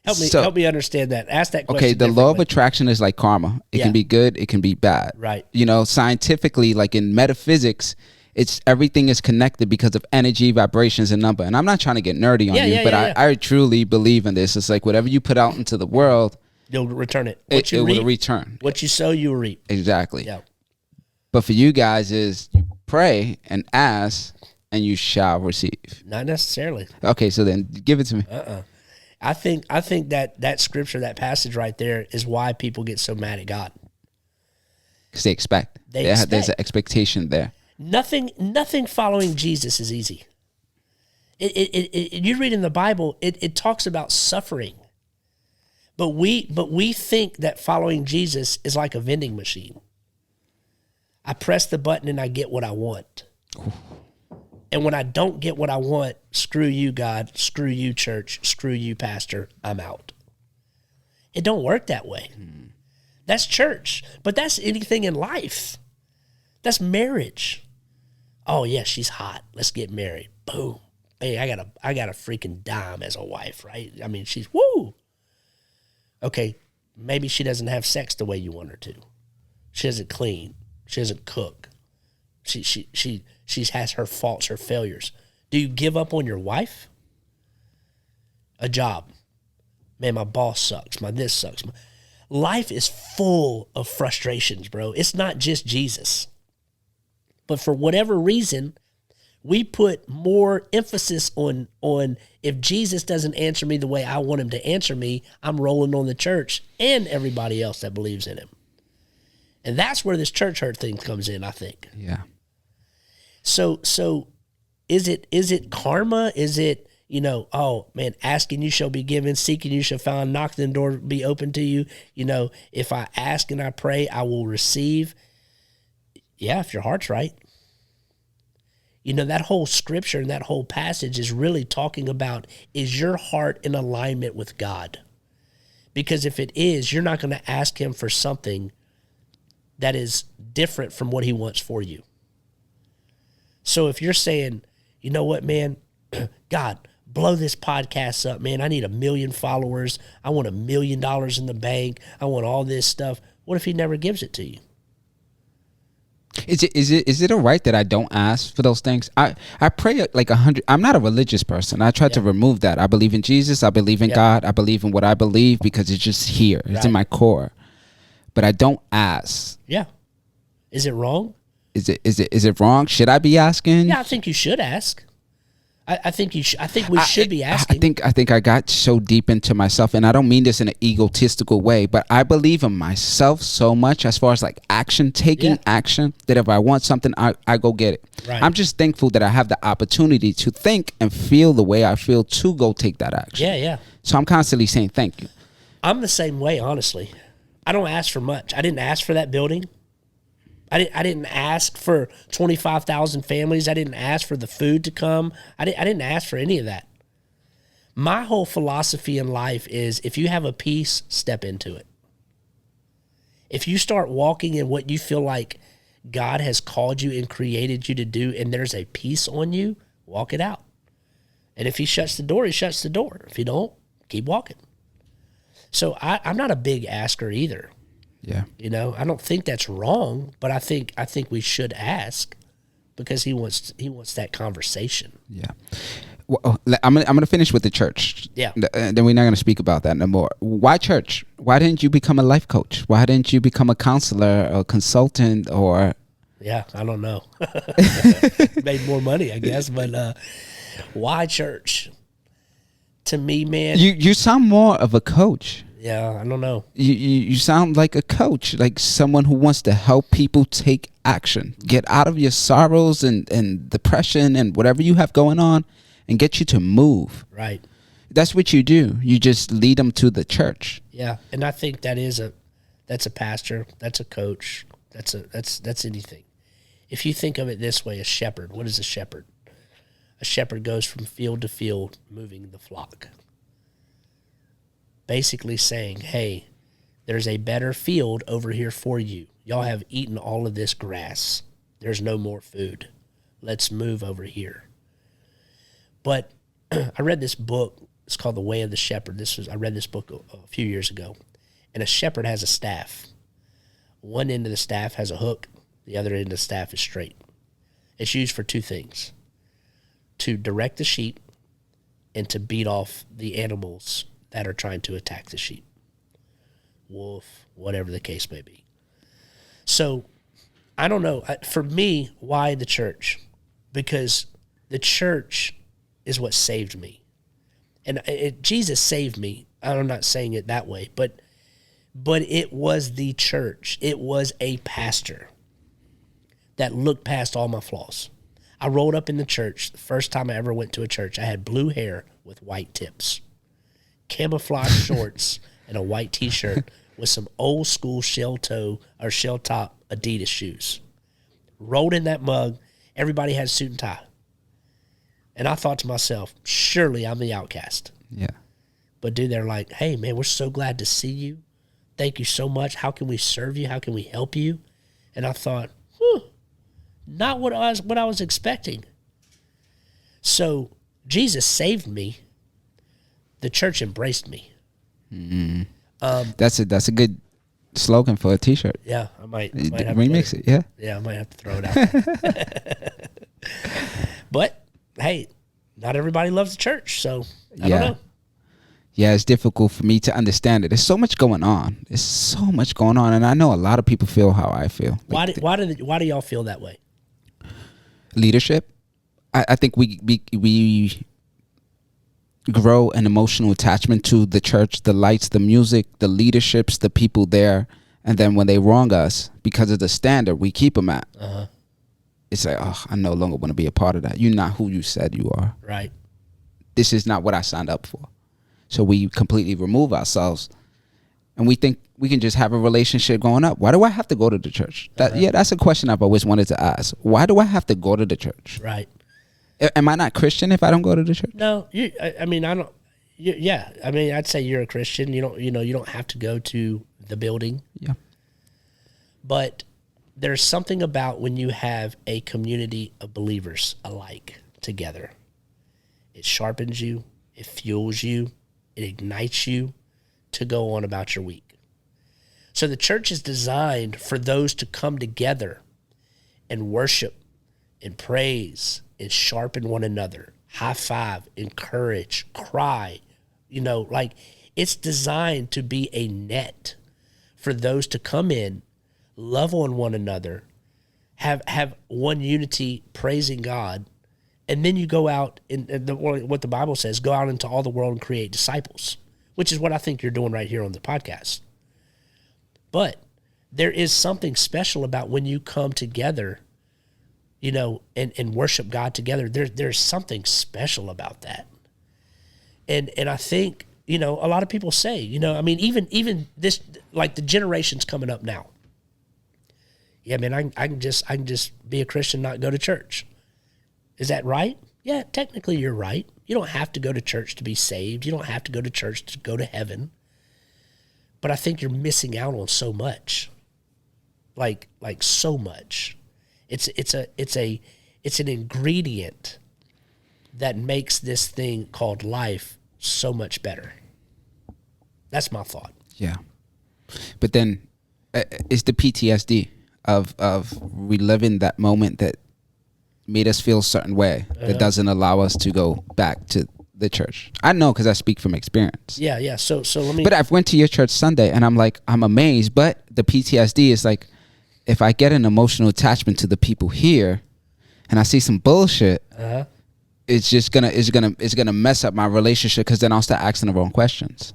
help me understand that. Ask that question. Okay, the law of attraction is like karma. It can be good, it can be bad. Right. You know, scientifically, like in metaphysics, it's everything is connected because of energy, vibrations, and number. And I'm not trying to get nerdy on you, but I truly believe in this. It's like whatever you put out into the world, you'll return it. It will return. What you sow, you will reap. Exactly. Yeah. But for you guys is you pray and ask and you shall receive. Not necessarily. Okay, so then give it to me. I think that scripture, that passage right there is why people get so mad at God. Because they expect. There's an expectation there. Nothing following Jesus is easy. You read in the Bible, it talks about suffering. But we think that following Jesus is like a vending machine. I press the button and I get what I want. Ooh. And when I don't get what I want, screw you, God, screw you, church, screw you, pastor, I'm out. It don't work that way. That's church. But that's anything in life. That's marriage. Oh, yeah, she's hot. Let's get married. Boom. Hey, I got a freaking dime as a wife, right? I mean, she's woo. Okay, maybe she doesn't have sex the way you want her to. She doesn't clean. She doesn't cook. She has her faults, her failures. Do you give up on your wife? A job. Man, my boss sucks. This sucks. Life is full of frustrations, bro. It's not just Jesus. But for whatever reason, we put more emphasis on if Jesus doesn't answer me the way I want him to answer me, I'm rolling on the church and everybody else that believes in him. And that's where this church hurt thing comes in, I think. Yeah. So is it karma? Is it, oh man, asking you shall be given, seeking you shall find, knocking the door be open to you. If I ask and I pray, I will receive. Yeah, if your heart's right. That whole scripture and that whole passage is really talking about, is your heart in alignment with God? Because if it is, you're not going to ask him for something that is different from what he wants for you. So if you're saying, you know what, man, God, blow this podcast up, man. I need 1 million followers. I want $1 million in the bank. I want all this stuff. What if he never gives it to you? Is it all right that I don't ask for those things? I pray like 100. I'm not a religious person. I try to remove that. I believe in Jesus. I believe in God. I believe in what I believe because it's just here. It's in my core. But I don't ask. Yeah. Is it wrong? Is it wrong? Should I be asking? Yeah, I think you should ask. I think you. I think we should be asking. I think I got so deep into myself, and I don't mean this in an egotistical way, but I believe in myself so much as far as like taking action, that if I want something, I go get it. Right. I'm just thankful that I have the opportunity to think and feel the way I feel to go take that action. Yeah. So I'm constantly saying thank you. I'm the same way, honestly. I don't ask for much. I didn't ask for that building. I didn't ask for 25,000 families. I didn't ask for the food to come. I didn't ask for any of that. My whole philosophy in life is, if you have a peace, step into it. If you start walking in what you feel like God has called you and created you to do, and there's a peace on you, walk it out. And if he shuts the door, he shuts the door. If he don't, keep walking. So I'm not a big asker either. Yeah. I don't think that's wrong, but I think we should ask, because he wants that conversation. Yeah. Well, I'm gonna finish with the church. Yeah. Then we're not gonna speak about that no more. Why church? Why didn't you become a life coach? Why didn't you become a counselor or consultant or? Yeah, I don't know. Made more money, I guess, but why church? To me, man, you sound more of a coach. Yeah, I don't know. You sound like a coach, like someone who wants to help people take action, get out of your sorrows and depression and whatever you have going on, and get you to move. Right. That's what you do. You just lead them to the church. Yeah, and I think that's a pastor, that's a coach, that's anything. If you think of it this way, a shepherd, what is a shepherd? A shepherd goes from field to field, moving the flock. Basically saying, hey, there's a better field over here for you. Y'all have eaten all of this grass. There's no more food. Let's move over here. But I read this book. It's called The Way of the Shepherd. I read this book a few years ago. And a shepherd has a staff. One end of the staff has a hook. The other end of the staff is straight. It's used for two things: to direct the sheep and to beat off the animals that are trying to attack the sheep. Wolf, whatever the case may be. So, I don't know. For me, why the church? Because the church is what saved me. And Jesus saved me. I'm not saying it that way, but it was the church. It was a pastor that looked past all my flaws. I rolled up in the church. The first time I ever went to a church, I had blue hair with white tips, camouflage shorts, and a white T-shirt with some old school shell top Adidas shoes. Rolled in that mug. Everybody had a suit and tie. And I thought to myself, surely I'm the outcast. Yeah. But dude, they're like, hey man, we're so glad to see you. Thank you so much. How can we serve you? How can we help you? And I thought, not what I was expecting. So Jesus saved me. The church embraced me. Mm-hmm. That's a good slogan for a T-shirt. Yeah, I might have remix it. Yeah. Yeah, I might have to throw it out. But hey, not everybody loves the church, so I don't know. Yeah, it's difficult for me to understand it. There's so much going on. And I know a lot of people feel how I feel. Why do y'all feel that way? Leadership. I think we grow an emotional attachment to the church, the lights, the music, the leaderships, the people there, and then when they wrong us because of the standard we keep them at, it's like, oh, I no longer want to be a part of that. You're not who you said you are. Right. This is not what I signed up for. So we completely remove ourselves, and we think we can just have a relationship going up. Why do I have to go to the church? Yeah, that's a question I've always wanted to ask. Why do I have to go to the church? Right. Am I not Christian if I don't go to the church? No, I mean, I don't. Yeah, I mean, I'd say you're a Christian. You don't have to go to the building. Yeah. But there's something about when you have a community of believers alike together. It sharpens you. It fuels you. It ignites you to go on about your week. So the church is designed for those to come together and worship and praise and sharpen one another, high five, encourage, cry. Like it's designed to be a net for those to come in, love on one another, have one unity praising God, and then you go out what the Bible says, go out into all the world and create disciples, which is what I think you're doing right here on the podcast. But there is something special about when you come together, and worship God together. There's something special about that. And I think, a lot of people say, I mean, even this, like the generations coming up now. Yeah, man, I can just be a Christian, not go to church. Is that right? Yeah, technically you're right. You don't have to go to church to be saved. You don't have to go to church to go to heaven. But I think you're missing out on so much. Like so much. It's an ingredient that makes this thing called life so much better. That's my thought. Yeah. But then it's the PTSD of reliving that moment that made us feel a certain way that doesn't allow us to go back to the church. I know because I speak from experience. Yeah. So let me. But I've went to your church Sunday and I'm amazed. But the PTSD is like, if I get an emotional attachment to the people here, and I see some bullshit, it's gonna mess up my relationship because then I'll start asking the wrong questions.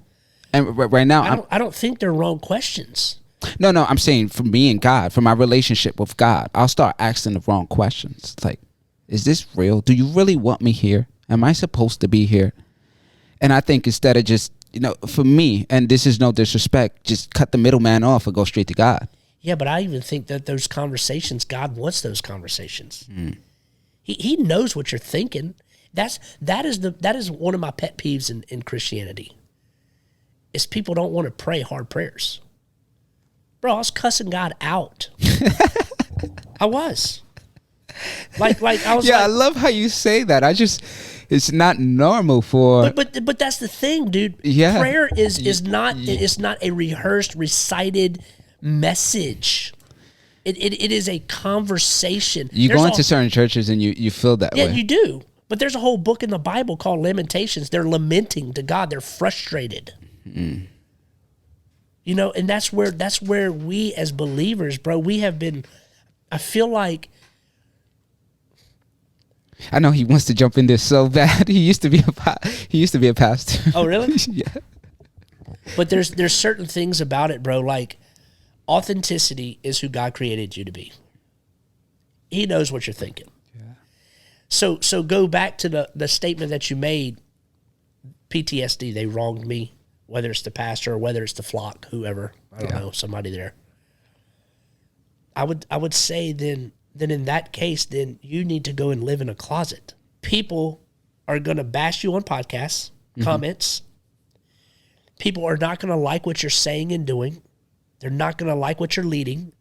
And right now, I don't think they're wrong questions. No, I'm saying for me and God, for my relationship with God, I'll start asking the wrong questions. Like, is this real? Do you really want me here? Am I supposed to be here? And I think instead of just, for me, and this is no disrespect, just cut the middleman off and go straight to God. Yeah, but I even think that those conversations, God wants those conversations. He knows what you're thinking. That is one of my pet peeves in Christianity. Is people don't want to pray hard prayers. Bro, I was cussing God out. I was. Like I was. Yeah, I love how you say that. It's not normal for. But that's the thing, dude. Yeah. Prayer is not. It's not a rehearsed, recited message. It is a conversation. You go into certain churches and you feel that way. Yeah, you do. But there's a whole book in the Bible called Lamentations. They're lamenting to God. They're frustrated. And that's where we as believers, bro, we have been. I feel like. I know he wants to jump in this so bad. He used to be a pastor. Oh, really? Yeah. But there's certain things about it, bro. Like authenticity is who God created you to be. He knows what you're thinking. Yeah. So go back to the statement that you made. PTSD. They wronged me. Whether it's the pastor or whether it's the flock, whoever, I don't know, somebody there. I would say then in that case, then you need to go and live in a closet. People are going to bash you on podcasts, comments. People are not going to like what you're saying and doing. They're not going to like what you're leading.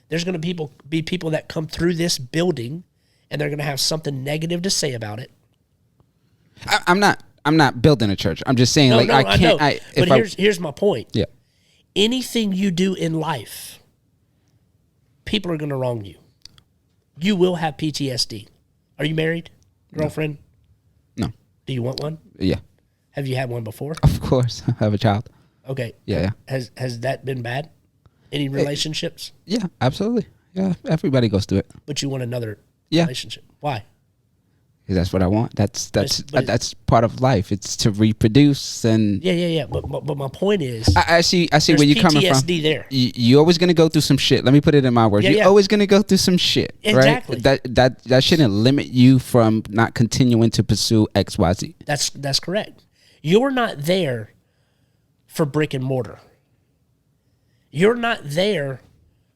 There's going to be people that come through this building and they're going to have something negative to say about it. I'm not building a church. I'm just saying, I can't. But here's my point. Yeah. Anything you do in life, people are going to wrong you. You will have PTSD. Are you married, girlfriend? No. Do you want one? Yeah. Have you had one before? Of course, I have a child. Okay. Yeah. Has that been bad? Any relationships? Yeah, absolutely. Yeah, everybody goes through it. But you want another relationship. Why? That's what I want. That's part of life. It's to reproduce and yeah. But my point is, I see where you're coming from. PTSD there. You're always gonna go through some shit. Let me put it in my words. You're always gonna go through some shit. Exactly. Right? That shouldn't limit you from not continuing to pursue XYZ. That's correct. You're not there for brick and mortar. You're not there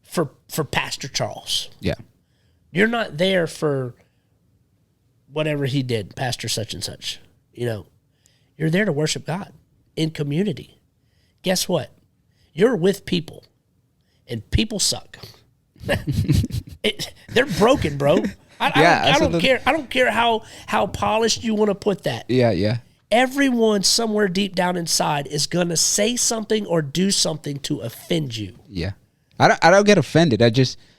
for Pastor Charles. Yeah. You're not there for whatever he did, Pastor such and such. You're there to worship God in community. Guess what? You're with people, and people suck. They're broken, bro. I don't care. I don't care how polished you want to put that. Yeah. Everyone somewhere deep down inside is gonna say something or do something to offend you. Yeah. I don't get offended.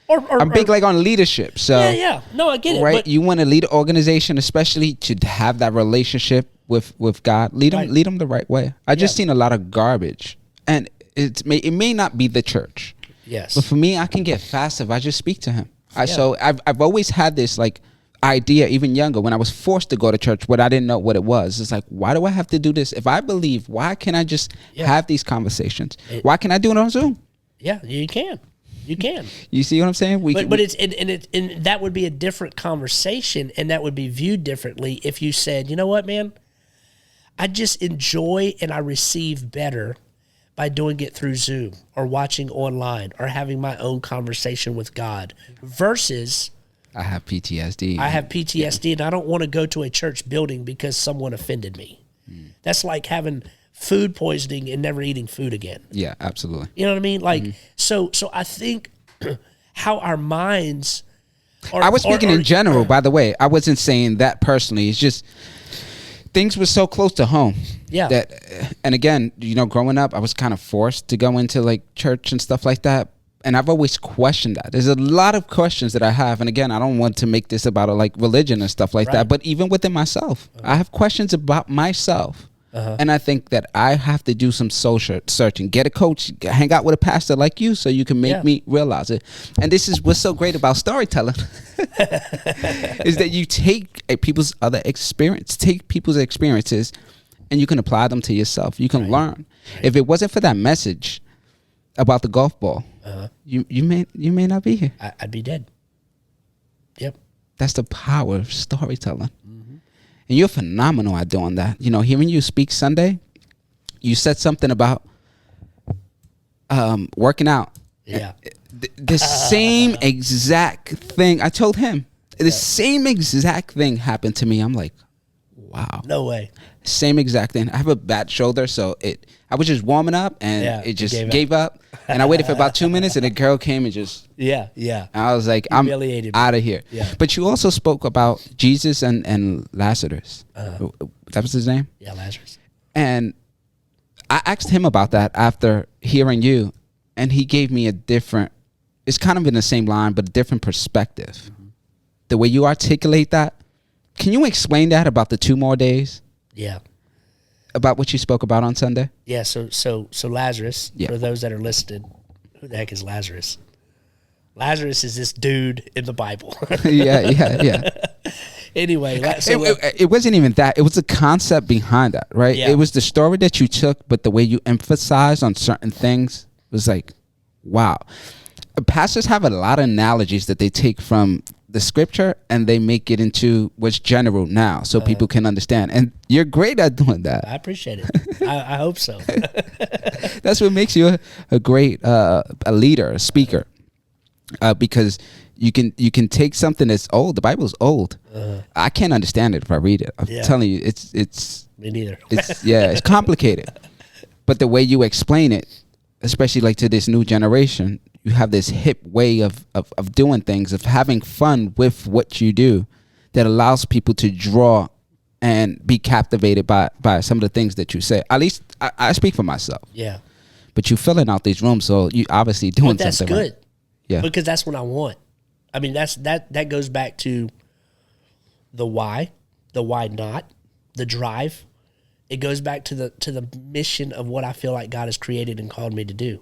I'm big on leadership. So yeah. No, I get it. Right, But you want to lead an organization, especially to have that relationship with God. Lead them the right way. I just seen a lot of garbage, and it may not be the church. Yes. But for me, I can get fast if I just speak to Him. So I've always had this idea, even younger, when I was forced to go to church, but I didn't know what it was. It's like, why do I have to do this? If I believe, why can't I just have these conversations? Why can't I do it on Zoom? Yeah, you can. You can. You see what I'm saying? But it's and that would be a different conversation, and that would be viewed differently if you said, you know what, man, I just enjoy and I receive better by doing it through Zoom or watching online or having my own conversation with God versus I have PTSD. And I don't want to go to a church building because someone offended me. That's like having food poisoning and never eating food again. Yeah, absolutely. You know what I mean? So I think how our minds are... I was speaking in general, by the way. I wasn't saying that personally. It's just things were so close to home. Yeah. And again, growing up, I was kind of forced to go into church and stuff like that. And I've always questioned that. There's a lot of questions that I have. And again, I don't want to make this about religion and stuff like that. But even within myself, I have questions about myself. And I think that I have to do some soul searching, get a coach, hang out with a pastor like you so you can make me realize it. And this is what's so great about storytelling is that you take people's experiences and you can apply them to yourself. You can learn. If it wasn't for that message about the golf ball, you may not be here. I'd be dead. Yep. That's the power of storytelling. And you're phenomenal at doing that. Hearing you speak Sunday, you said something about working out. Yeah. The same exact thing. I told him, the same exact thing happened to me. I'm like, wow. No way. Same exact thing. I have a bad shoulder, so I was just warming up, and it just gave up. And I waited for about 2 minutes, and a girl came and just... Yeah. I was like, I'm out of here. Yeah. But you also spoke about Jesus and Lazarus. That was his name? Yeah, Lazarus. And I asked him about that after hearing you, and he gave me a different... It's kind of in the same line, but a different perspective. The way you articulate that. Can you explain that about the 2 more days? Yeah. About what you spoke about on Sunday? Yeah, so Lazarus, for those that are listed, who the heck is Lazarus? Lazarus is this dude in the Bible. Yeah. Anyway, it wasn't even that. It was the concept behind that, right? Yeah. It was the story that you took, but the way you emphasized on certain things was like, wow. Pastors have a lot of analogies that they take from the scripture and they make it into what's general now so people can understand. And you're great at doing that. I appreciate it. I hope so. That's what makes you a great a leader, a speaker. Because you can take something that's old. The Bible's old. I can't understand it if I read it. I'm telling you, it's me neither. It's complicated. But the way you explain it, especially to this new generation, you have this hip way of doing things, of having fun with what you do, that allows people to draw and be captivated by some of the things that you say. At least I speak for myself. Yeah. But you're filling out these rooms, so you obviously doing that's something. That's good. Right. Yeah. Because that's what I want. I mean, that goes back to the why not, the drive. It goes back to the mission of what I feel like God has created and called me to do.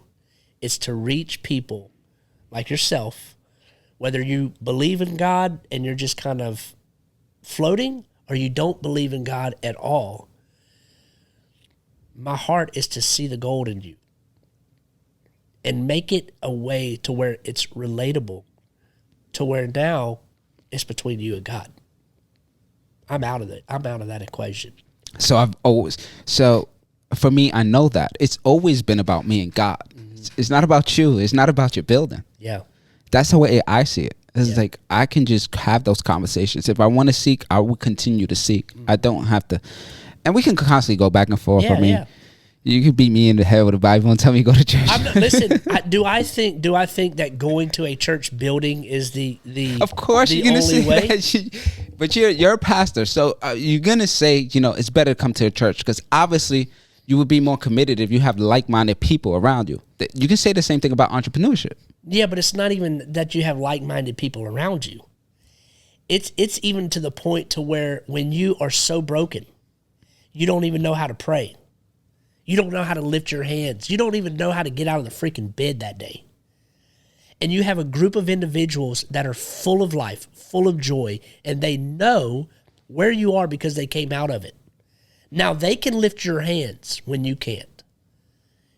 It's to reach people like yourself, whether you believe in God and you're just kind of floating or you don't believe in God at all, my heart is to see the gold in you and make it a way to where it's relatable, to where now it's between you and God. I'm out of that equation. So for me, I know that it's always been about me and God. It's not about you. It's not about your building. Yeah. That's the way I see it. It's like I can just have those conversations. If I want to seek, I will continue to seek. I don't have to. And we can constantly go back and forth. I mean, you could beat me in the head with a Bible and tell me to go to church. Listen, do I think that going to a church building is the of course the you're gonna only say way? that, but you're a pastor, so you're gonna say it's better to come to a church because obviously you would be more committed if you have like-minded people around you. You can say the same thing about entrepreneurship. Yeah, but it's not even that you have like-minded people around you. It's even to the point to where when you are so broken, you don't even know how to pray. You don't know how to lift your hands. You don't even know how to get out of the freaking bed that day. And you have a group of individuals that are full of life, full of joy, and they know where you are because they came out of it. Now, they can lift your hands when you can't.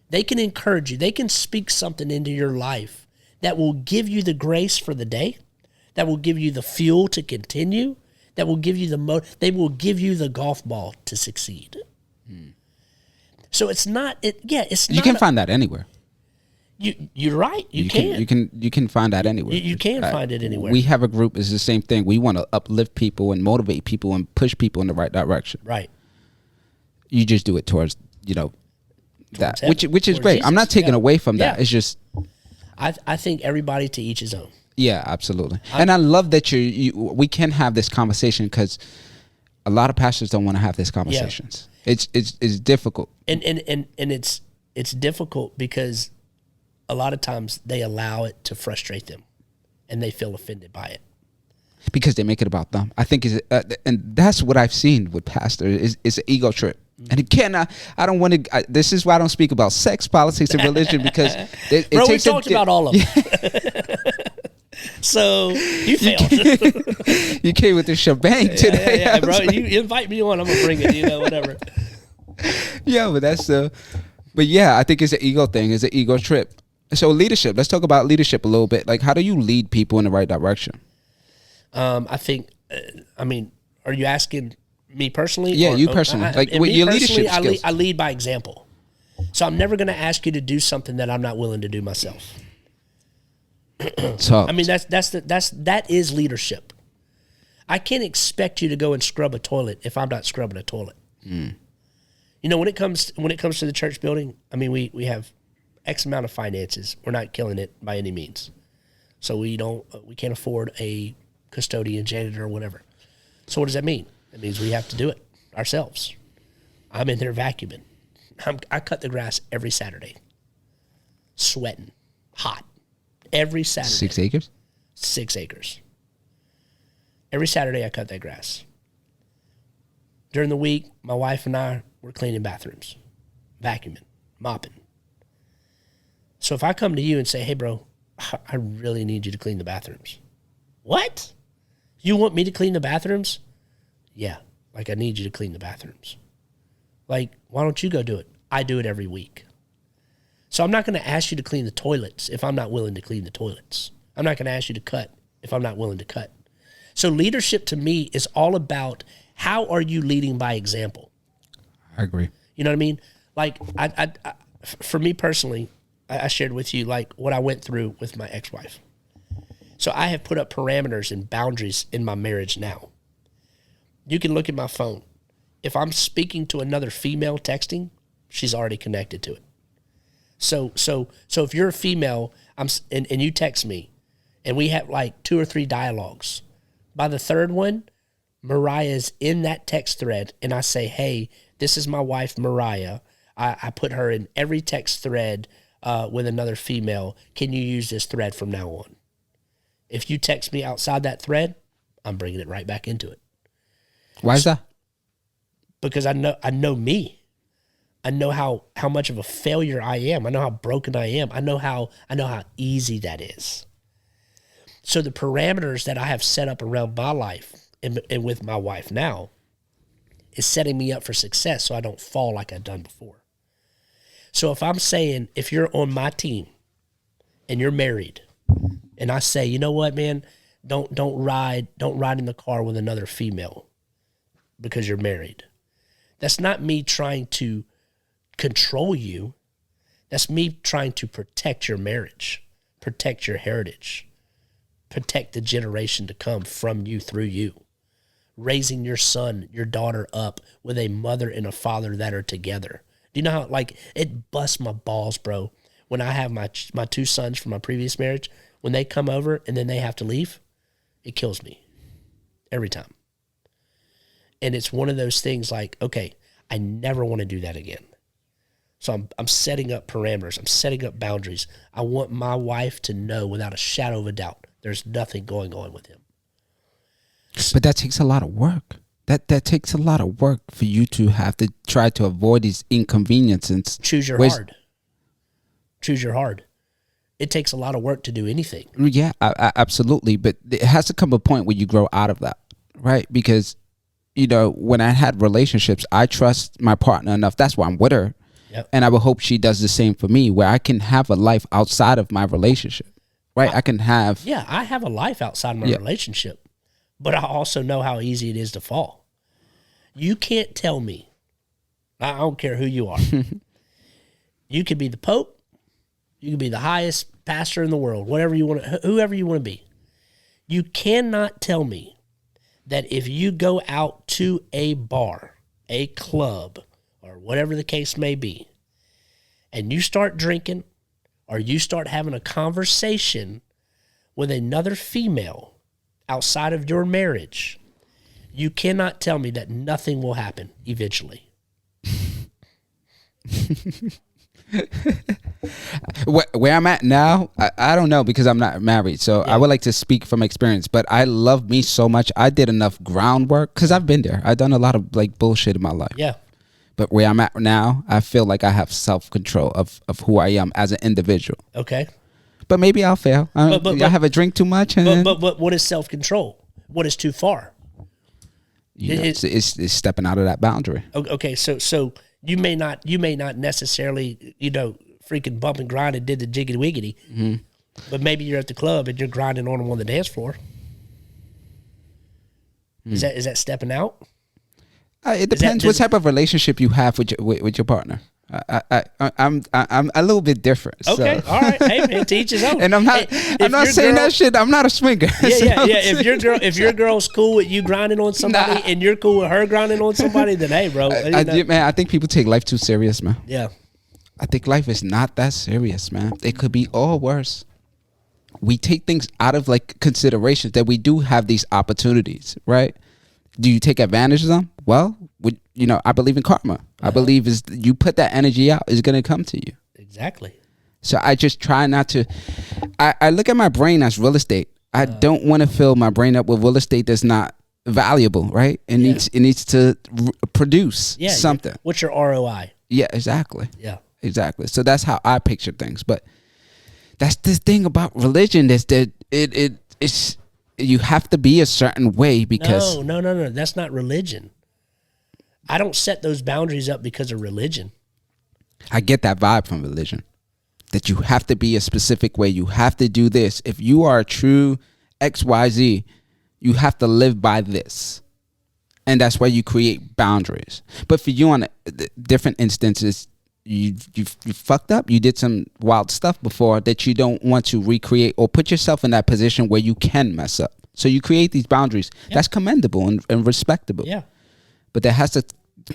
They can encourage you. They can speak something into your life that will give you the grace for the day, that will give you the fuel to continue, that will give you they will give you the golf ball to succeed. So it's not. It's not. You can find that anywhere. You're right. You can find that anywhere. You can find it anywhere. We have a group. It's the same thing. We want to uplift people and motivate people and push people in the right direction. Right. You just do it towards that, heaven, which is great. Jesus. I'm not taking away from that. It's just. I think everybody to each his own. Yeah, absolutely. And I love that we can have this conversation because a lot of pastors don't want to have these conversations. Yeah. It's difficult. And it's difficult because a lot of times they allow it to frustrate them and they feel offended by it. Because they make it about them. I think and that's what I've seen with pastors is an ego trip. And again, I don't want to. This is why I don't speak about sex, politics, and religion because it Bro, takes we talked about all of them. So you failed. You came with the shebang today. Yeah, bro. Like, you invite me on, I'm gonna bring it. Whatever. Yeah, but that's But yeah, I think it's an ego thing. It's an ego trip. So leadership. Let's talk about leadership a little bit. Like, how do you lead people in the right direction? I think. Are you asking me personally? Yeah, you personally. Your leadership skills. I lead by example. So I'm never going to ask you to do something that I'm not willing to do myself. So I mean, that is leadership. I can't expect you to go and scrub a toilet if I'm not scrubbing a toilet. When it comes to the church building, I mean, we have X amount of finances. We're not killing it by any means. So we can't afford a custodian, janitor, or whatever. So what does that mean? It means we have to do it ourselves. I'm in there vacuuming. I cut the grass every Saturday. Sweating. Hot. Every Saturday. 6 acres? 6 acres. Every Saturday I cut that grass. During the week, my wife and I were cleaning bathrooms, vacuuming, mopping. So if I come to you and say, hey, bro, I really need you to clean the bathrooms. What? You want me to clean the bathrooms? Yeah, like I need you to clean the bathrooms. Like, why don't you go do it? I do it every week. So I'm not going to ask you to clean the toilets if I'm not willing to clean the toilets. I'm not going to ask you to cut if I'm not willing to cut. So leadership to me is all about how are you leading by example? I agree. You know what I mean? Like, for me personally, I shared with you like what I went through with my ex-wife. So I have put up parameters and boundaries in my marriage now. You can look at my phone. If I'm speaking to another female texting, she's already connected to it. So if you're a female, and you text me, and we have like 2 or 3 dialogues, by the third one, Mariah's in that text thread, and I say, hey, this is my wife, Mariah. I put her in every text thread with another female. Can you use this thread from now on? If you text me outside that thread, I'm bringing it right back into it. Why is that? Because I know me. I know how much of a failure I am. I know how broken I am. I know how easy that is. So the parameters that I have set up around my life and with my wife now is setting me up for success so I don't fall like I've done before. So if I'm saying, if you're on my team and you're married, and I say, you know what, man, don't ride in the car with another female because you're married. That's not me trying to control you. That's me trying to protect your marriage, protect your heritage, protect the generation to come from you through you. Raising your son, your daughter up with a mother and a father that are together. Do you know how, like, it busts my balls, bro, when I have my two sons from my previous marriage, when they come over and then they have to leave, it kills me every time. And it's one of those things like, okay, I never want to do that again. So I'm setting up parameters. I'm setting up boundaries. I want my wife to know without a shadow of a doubt there's nothing going on with him. But that takes a lot of work. That takes a lot of work for you to have to try to avoid these inconveniences. Choose your hard. Choose your hard. It takes a lot of work to do anything. Yeah, absolutely. But it has to come a point where you grow out of that, right? Because, you know, when I had relationships, I trust my partner enough. That's why I'm with her. Yep. And I would hope she does the same for me, where I can have a life outside of my relationship, right? I can have... Yeah, I have a life outside of my relationship. But I also know how easy it is to fall. You can't tell me, I don't care who you are. You could be the Pope. You could be the highest pastor in the world, whoever you want to be. You cannot tell me that if you go out to a bar, a club, or whatever the case may be, and you start drinking or you start having a conversation with another female outside of your marriage, you cannot tell me that nothing will happen eventually. Where I'm at now, I don't know, because I'm not married. So I would like to speak from experience, but I love me so much. I did enough groundwork because I've been there. I've done a lot of like bullshit in my life. Yeah. But where I'm at now, I feel like I have self-control of who I am as an individual. Okay. But maybe I'll fail. I have a drink too much. And but what is self-control? What is too far? You know, it's stepping out of that boundary. Okay, so you may not necessarily, freaking bump and grind and did the jiggity wiggity, but maybe you're at the club and you're grinding on them on the dance floor. Is that stepping out? It depends what type of relationship you have with your partner. I'm a little bit different. Okay, so. All right. Hey, man, to each his own. And I'm not saying that shit. I'm not a swinger. Yeah. If your girl's cool with you grinding on somebody and you're cool with her grinding on somebody, then hey, bro. Man, I think people take life too serious, man. Yeah. I think life is not that serious, man. It could be all worse. We take things out of like consideration that we do have these opportunities, right? Do you take advantage of them? Well, I believe in karma. I believe is you put that energy out, is going to come to you. Exactly. So I just try not to. I look at my brain as real estate. I don't want to fill my brain up with real estate that's not valuable, right? It needs to produce something. What's your ROI? Yeah, exactly. Yeah, exactly. So that's how I picture things. But that's the thing about religion is that it's you have to be a certain way because no. That's not religion. I don't set those boundaries up because of religion. I get that vibe from religion, that you have to be a specific way. You have to do this. If you are a true XYZ, you have to live by this. And that's why you create boundaries. But for you on different instances, you fucked up. You did some wild stuff before that you don't want to recreate or put yourself in that position where you can mess up. So you create these boundaries. Yeah. That's commendable and respectable. Yeah. But there has to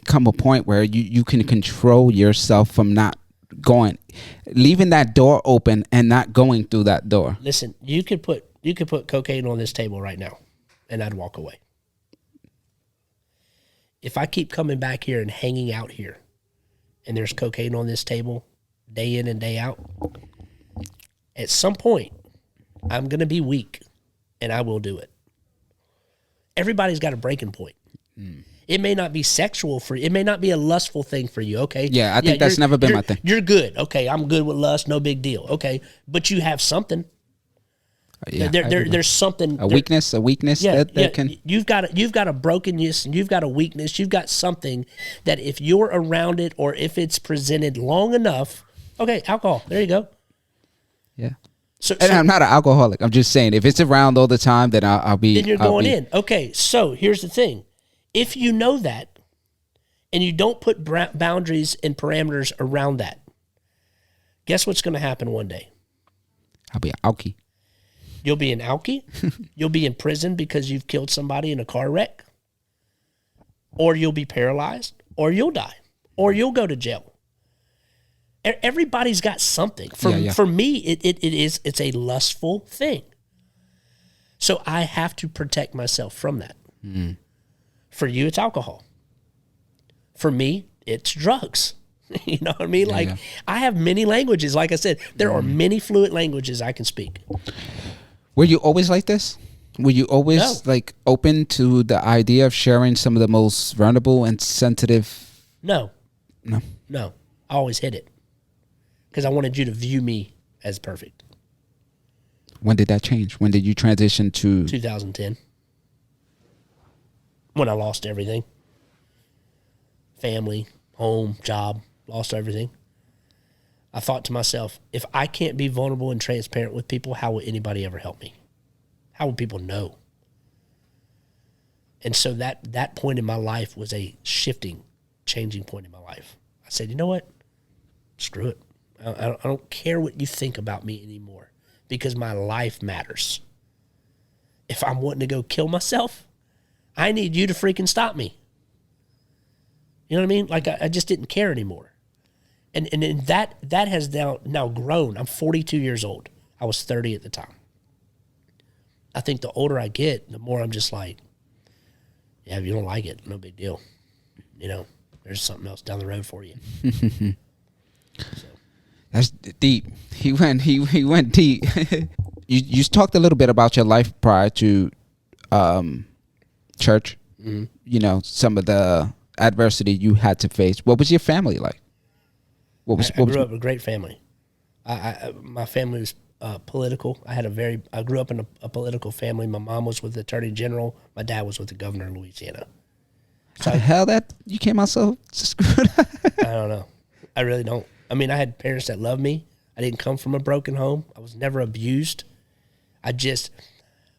come a point where you can control yourself from not leaving that door open and not going through that door. Listen, you could put cocaine on this table right now and I'd walk away. If I keep coming back here and hanging out here and there's cocaine on this table day in and day out, at some point I'm going to be weak and I will do it. Everybody's got a breaking point. It may not be sexual for you. It may not be a lustful thing for you, okay? Yeah, I think that's never been my thing. You're good. Okay, I'm good with lust. No big deal. Okay, but you have something. Yeah, there's something, a weakness that can. You've got a brokenness, and you've got a weakness. You've got something that if you're around it, or if it's presented long enough, okay, alcohol. There you go. Yeah. So I'm not an alcoholic. I'm just saying, if it's around all the time, then I'll be. Then you're going in. Okay, so here's the thing: if you know that, and you don't put boundaries and parameters around that, guess what's going to happen one day? I'll be an alkie. You'll be an alkie. You'll be in prison because you've killed somebody in a car wreck. Or you'll be paralyzed. Or you'll die. Or you'll go to jail. Everybody's got something. For me, it's a lustful thing. So I have to protect myself from that. Mm. For you, it's alcohol. For me, it's drugs. You know what I mean? I have many languages. Like I said, there are many fluent languages I can speak. Were you always like this? Were you always open to the idea of sharing some of the most vulnerable and sensitive? No. I always hid it because I wanted you to view me as perfect. When did that change? When did you transition to 2010? When I lost everything. Family, home, job, lost everything. I thought to myself, if I can't be vulnerable and transparent with people, how will anybody ever help me? How will people know? And so that point in my life was a changing point in my life. I said, you know what? Screw it. I don't care what you think about me anymore because my life matters. If I'm wanting to go kill myself, I need you to freaking stop me. You know what I mean? Like I just didn't care anymore. And that has now grown. I'm 42 years old. I was 30 at the time. I think the older I get, the more I'm just like, yeah, if you don't like it, no big deal. You know, there's something else down the road for you. So. That's deep. He went deep. You talked a little bit about your life prior to church. Mm-hmm. You know, some of the adversity you had to face. What was your family like? I grew up with a great family. My family was political. I grew up in a political family. My mom was with the Attorney General. My dad was with the governor of Louisiana. How the hell that you came out so screwed up? I don't know. I really don't. I mean, I had parents that loved me. I didn't come from a broken home. I was never abused.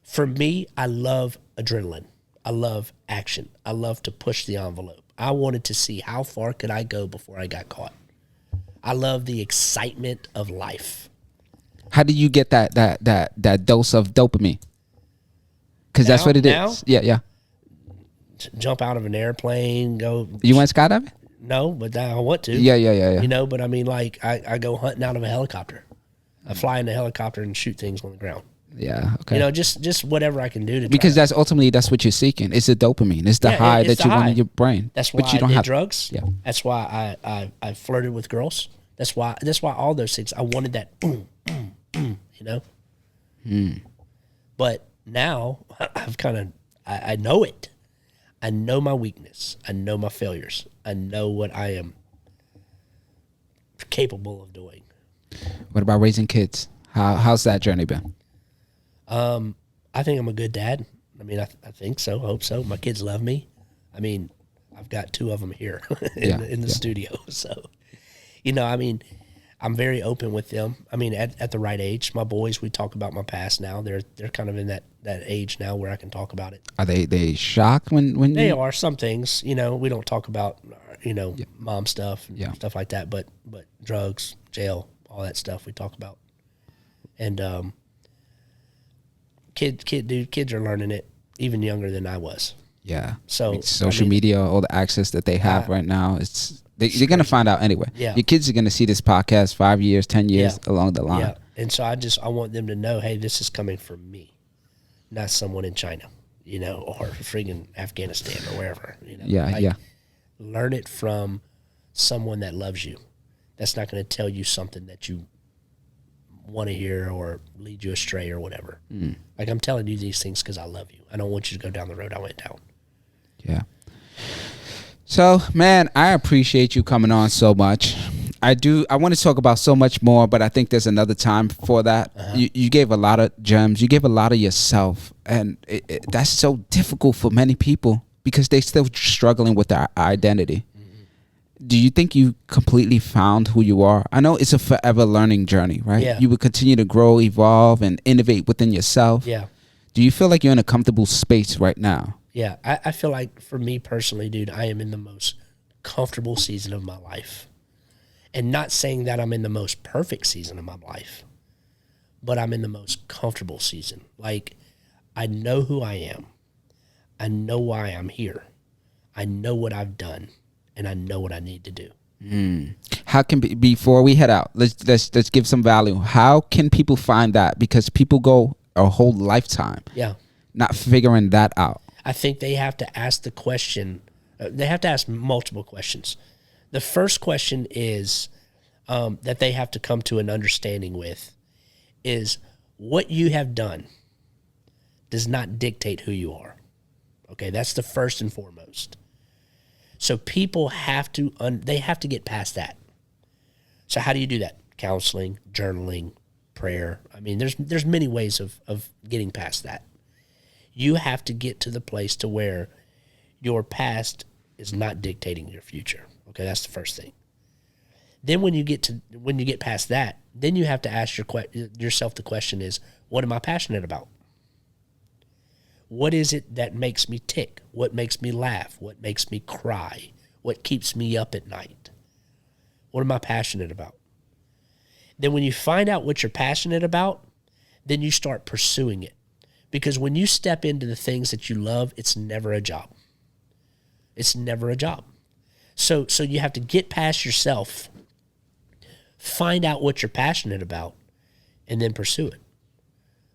For me, I love adrenaline. I love action. I love to push the envelope. I wanted to see how far could I go before I got caught. I love the excitement of life. How do you get that dose of dopamine? Because that's what it is. Yeah. Jump out of an airplane, go. You went skydiving? No, but I want to. Yeah. You know, but I mean, like, I go hunting out of a helicopter. I fly in a helicopter and shoot things on the ground. Yeah, okay. You know, just whatever I can do to. Because that's ultimately what you're seeking. It's the dopamine. It's the high that you want in your brain. That's why I did drugs. Yeah. That's why I flirted with girls. That's why all those things. I wanted that boom, boom, boom. You know. But now I know it. I know my weakness. I know my failures. I know what I am capable of doing. What about raising kids? How's that journey been? I think I'm a good dad. I mean, I think so. Hope so. My kids love me. I mean, I've got 2 of them here in the studio. So, you know, I mean, I'm very open with them. I mean, at the right age. My boys, we talk about my past now. They're kind of in that age now where I can talk about it. Are they shocked when they are? Some things, you know, we don't talk about, you know, mom stuff and stuff like that, but drugs, jail, all that stuff we talk about. And kids are learning it even younger than I was. Yeah. So social media, all the access that they have right now, they're going to find out anyway. Yeah. Your kids are going to see this podcast 5 years, 10 years along the line. Yeah. And so I want them to know, hey, this is coming from me, not someone in China, you know, or friggin' Afghanistan or wherever. You know? Yeah. Learn it from someone that loves you. That's not going to tell you something that you want to hear or lead you astray or whatever. Like, I'm telling you these things because I love you. I don't want you to go down the road I went down. Yeah. So, man, I appreciate you coming on so much. I do. I want to talk about so much more, but I think there's another time for that. You gave a lot of gems. You gave a lot of yourself, and that's so difficult for many people because they're still struggling with their identity. Do you think you completely found who you are? I know it's a forever learning journey, right? Yeah. You would continue to grow, evolve, and innovate within yourself. Yeah. Do you feel like you're in a comfortable space right now? Yeah. I feel like for me personally, dude, I am in the most comfortable season of my life. And not saying that I'm in the most perfect season of my life, but I'm in the most comfortable season. Like, I know who I am. I know why I'm here. I know what I've done. And I know what I need to do. How can before we head out, let's give some value. How can people find that? Because people go a whole lifetime, not figuring that out. I think they have to ask the question. They have to ask multiple questions. The first question is that they have to come to an understanding with is what you have done does not dictate who you are. Okay, that's the first and foremost. So people have to they have to get past that. So how do you do that? Counseling, journaling, prayer. I mean, there's many ways of getting past that. You have to get to the place to where your past is not dictating your future. Okay, that's the first thing. Then when you get past that, then you have to ask yourself the question is, what am I passionate about? What is it that makes me tick? What makes me laugh? What makes me cry? What keeps me up at night? What am I passionate about? Then when you find out what you're passionate about, then you start pursuing it. Because when you step into the things that you love, it's never a job. It's never a job. So you have to get past yourself, find out what you're passionate about, and then pursue it.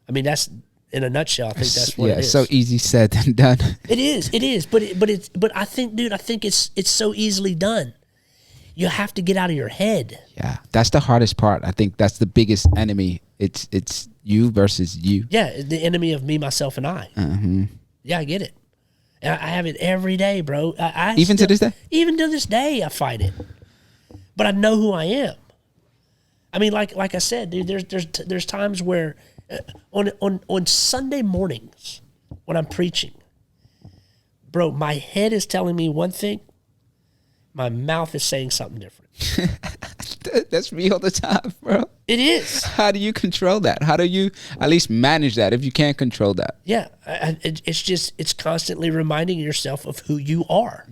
I mean, that's, in a nutshell, I think that's what it is. So easy said than done. It is. But I think, dude, it's so easily done. You have to get out of your head. Yeah, that's the hardest part. I think that's the biggest enemy. It's you versus you. Yeah, the enemy of me, myself, and I. Yeah, I get it. And I have it every day, bro. Even to this day? Even to this day, I fight it. But I know who I am. I mean, like I said, dude, there's times where on Sunday mornings when I'm preaching, bro, my head is telling me one thing, my mouth is saying something different. That's me all the time, bro. It is. How do you control that? How do you at least manage that if you can't control that? Yeah, it's constantly reminding yourself of who you are,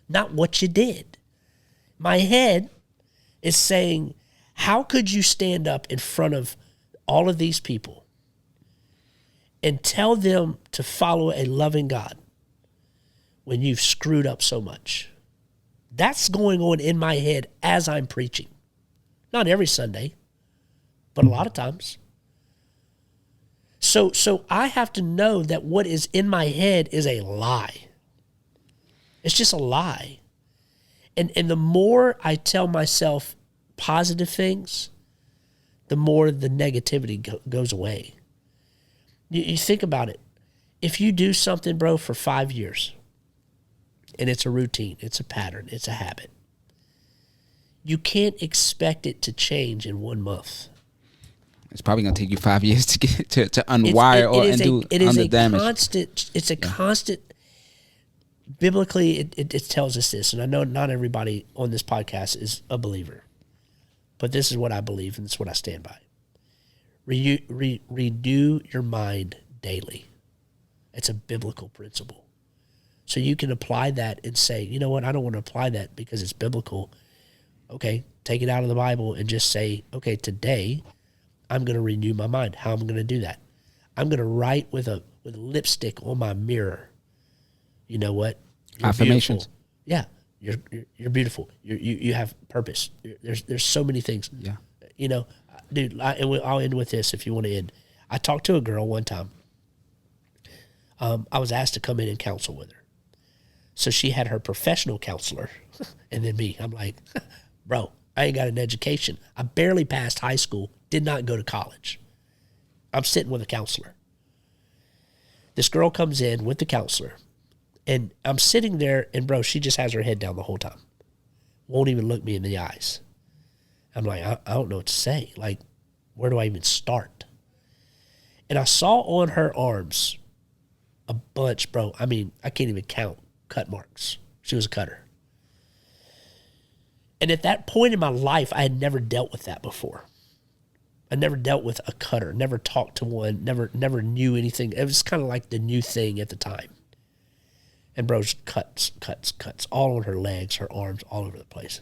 not what you did. My head is saying, how could you stand up in front of all of these people and tell them to follow a loving God when you've screwed up so much? That's going on in my head as I'm preaching. Not every Sunday, but a lot of times. So I have to know that what is in my head is a lie. It's just a lie. And the more I tell myself positive things, the more the negativity goes away. You think about it. If you do something, bro, for 5 years, and it's a routine, it's a pattern, it's a habit, you can't expect it to change in 1 month. It's probably going to take you 5 years to get to unwire or undo the damage. It's a constant. Biblically, it tells us this, and I know not everybody on this podcast is a believer, but this is what I believe, and this is what I stand by. Renew your mind daily. It's a biblical principle. So you can apply that and say, you know what, I don't want to apply that because it's biblical. Okay, take it out of the Bible and just say, okay, today I'm going to renew my mind. How am I going to do that? I'm going to write with lipstick on my mirror. You know what? You're affirmations. Beautiful. Yeah, you're beautiful. You have purpose. There's so many things. Yeah. You know, dude. I'll end with this if you want to end. I talked to a girl one time. I was asked to come in and counsel with her. So she had her professional counselor, and then me. I'm like, bro, I ain't got an education. I barely passed high school. Did not go to college. I'm sitting with a counselor. This girl comes in with the counselor, and I'm sitting there, and bro, she just has her head down the whole time. Won't even look me in the eyes. I'm like, I don't know what to say. Like, where do I even start? And I saw on her arms a bunch, bro. I mean, I can't even count cut marks. She was a cutter. And at that point in my life, I had never dealt with that before. I never dealt with a cutter, never talked to one, never knew anything. It was kind of like the new thing at the time. And bro, just cuts, all on her legs, her arms, all over the place.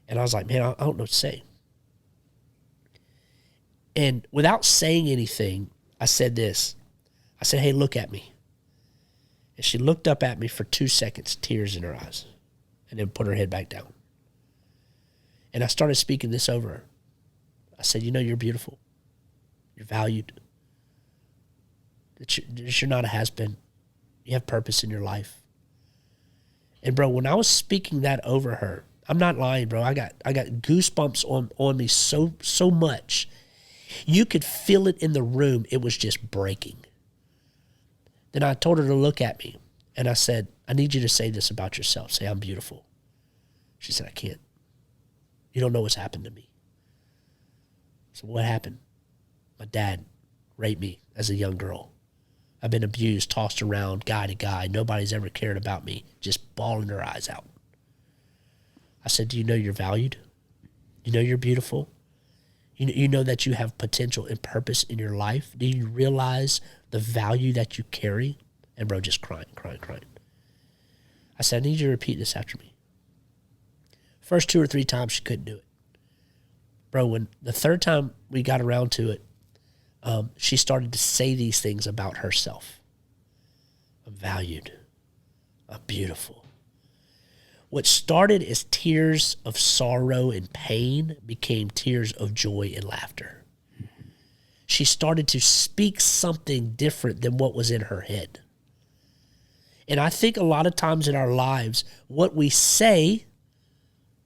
And I was like, man, I don't know what to say. And without saying anything, I said this. I said, hey, look at me. And she looked up at me for 2 seconds, tears in her eyes, and then put her head back down. And I started speaking this over her. I said, you know, you're beautiful. You're valued. That you're not a has-been. You have purpose in your life. And bro, when I was speaking that over her, I'm not lying, bro. I got goosebumps on me so much. You could feel it in the room. It was just breaking. Then I told her to look at me. And I said, I need you to say this about yourself. Say, I'm beautiful. She said, I can't. You don't know what's happened to me. So what happened? My dad raped me as a young girl. I've been abused, tossed around, guy to guy. Nobody's ever cared about me, just bawling their eyes out. I said, do you know you're valued? You know you're beautiful? You know that you have potential and purpose in your life? Do you realize the value that you carry? And bro, just crying. I said, I need you to repeat this after me. First 2 or 3 times, she couldn't do it. Bro, when the third time we got around to it, she started to say these things about herself. I'm valued. I'm beautiful. What started as tears of sorrow and pain became tears of joy and laughter. She started to speak something different than what was in her head. And I think a lot of times in our lives, what we say,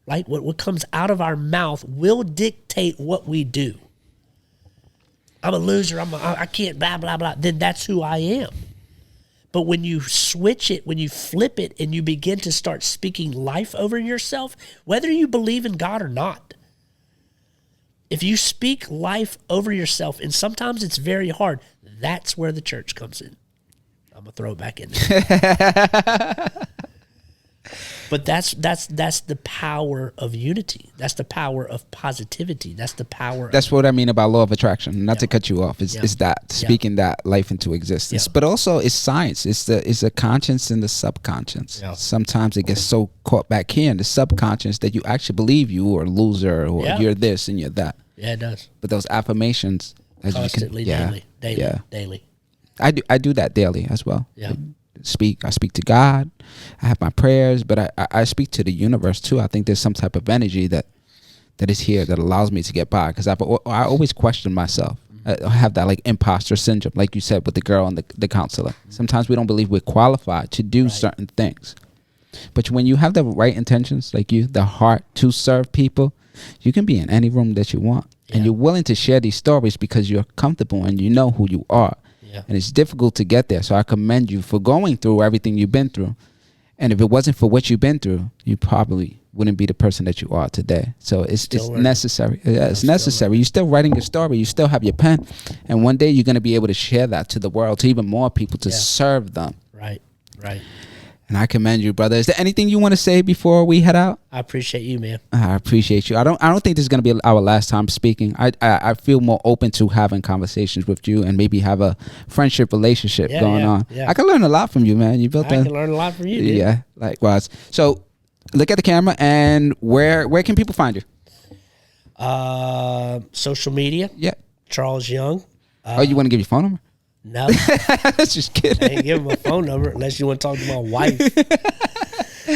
right, what comes out of our mouth will dictate what we do. I'm a loser, I can't, blah, blah, blah. Then that's who I am. But when you switch it, when you flip it, and you begin to start speaking life over yourself, whether you believe in God or not, if you speak life over yourself, and sometimes it's very hard, that's where the church comes in. I'm going to throw it back in there. But that's the power of unity. That's the power of positivity. That's the power. That's what I mean about law of attraction. Not to cut you off. It's that speaking that life into existence. But also it's science. It's the conscious and the subconscious. Yeah. Sometimes it gets so caught back here in the subconscious that you actually believe you are a loser or you're this and you're that. Yeah, it does. But those affirmations, as constantly, you can, daily. I do that daily as well. Yeah. I speak to God. I have my prayers, but I speak to the universe too. I think there's some type of energy that is here that allows me to get by, because I always question myself. I have that like imposter syndrome, like you said with the girl and the counselor. Sometimes we don't believe we're qualified to do certain things. But when you have the right intentions, like the heart to serve people, you can be in any room that you want. Yeah. And you're willing to share these stories because you're comfortable and you know who you are. Yeah. And it's difficult to get there. So I commend you for going through everything you've been through. And if it wasn't for what you've been through, you probably wouldn't be the person that you are today. So it's necessary. Yeah, it's necessary. You're still writing your story. You still have your pen. And one day you're going to be able to share that to the world, to even more people, to serve them. Right. And I commend you, brother. Is there anything you want to say before we head out? I appreciate you, man. I appreciate you. I don't think this is going to be our last time speaking. I feel more open to having conversations with you and maybe have a friendship relationship going on. Yeah. I can learn a lot from you, man. I can learn a lot from you, dude. Yeah, likewise. So look at the camera, and where can people find you? Social media. Yeah. Charles Young. You want to give your phone number? No. Just kidding. I ain't give him my phone number unless you want to talk to my wife.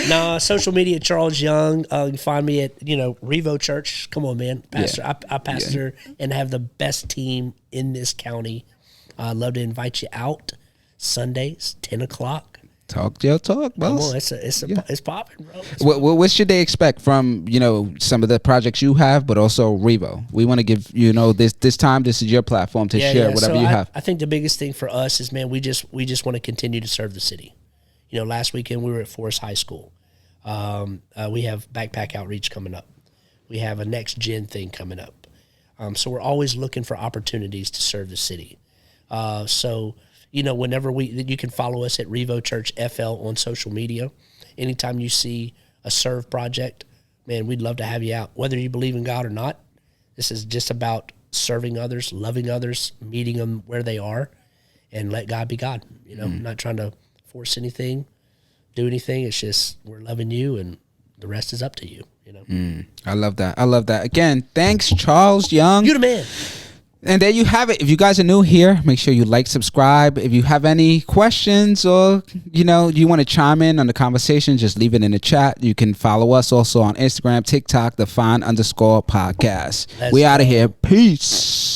No, social media, Charles Young. You can find me at, Revo Church. Come on, man. Pastor. Yeah. I pastor and have the best team in this county. I'd love to invite you out Sundays, 10 o'clock. Talk your talk, boss. Come on, it's popping, bro. What should they expect from some of the projects you have, but also Revo? We want to give this time. This is your platform to share whatever you have. I think the biggest thing for us is, man, we just want to continue to serve the city. Last weekend we were at Forest High School. We have backpack outreach coming up. We have a next gen thing coming up. So we're always looking for opportunities to serve the city. So, whenever you can follow us at Revo Church FL on social media. Anytime you see a serve project, man, we'd love to have you out. Whether you believe in God or not, this is just about serving others, loving others, meeting them where they are, and let God be God. I'm not trying to force anything, do anything. It's just we're loving you, and the rest is up to you. I love that. Again, thanks, Charles Young. You the man. And there you have it. If you guys are new here, make sure you like, subscribe. If you have any questions or, you want to chime in on the conversation, just leave it in the chat. You can follow us also on Instagram, TikTok, Deafine_podcast. We out of here. Peace.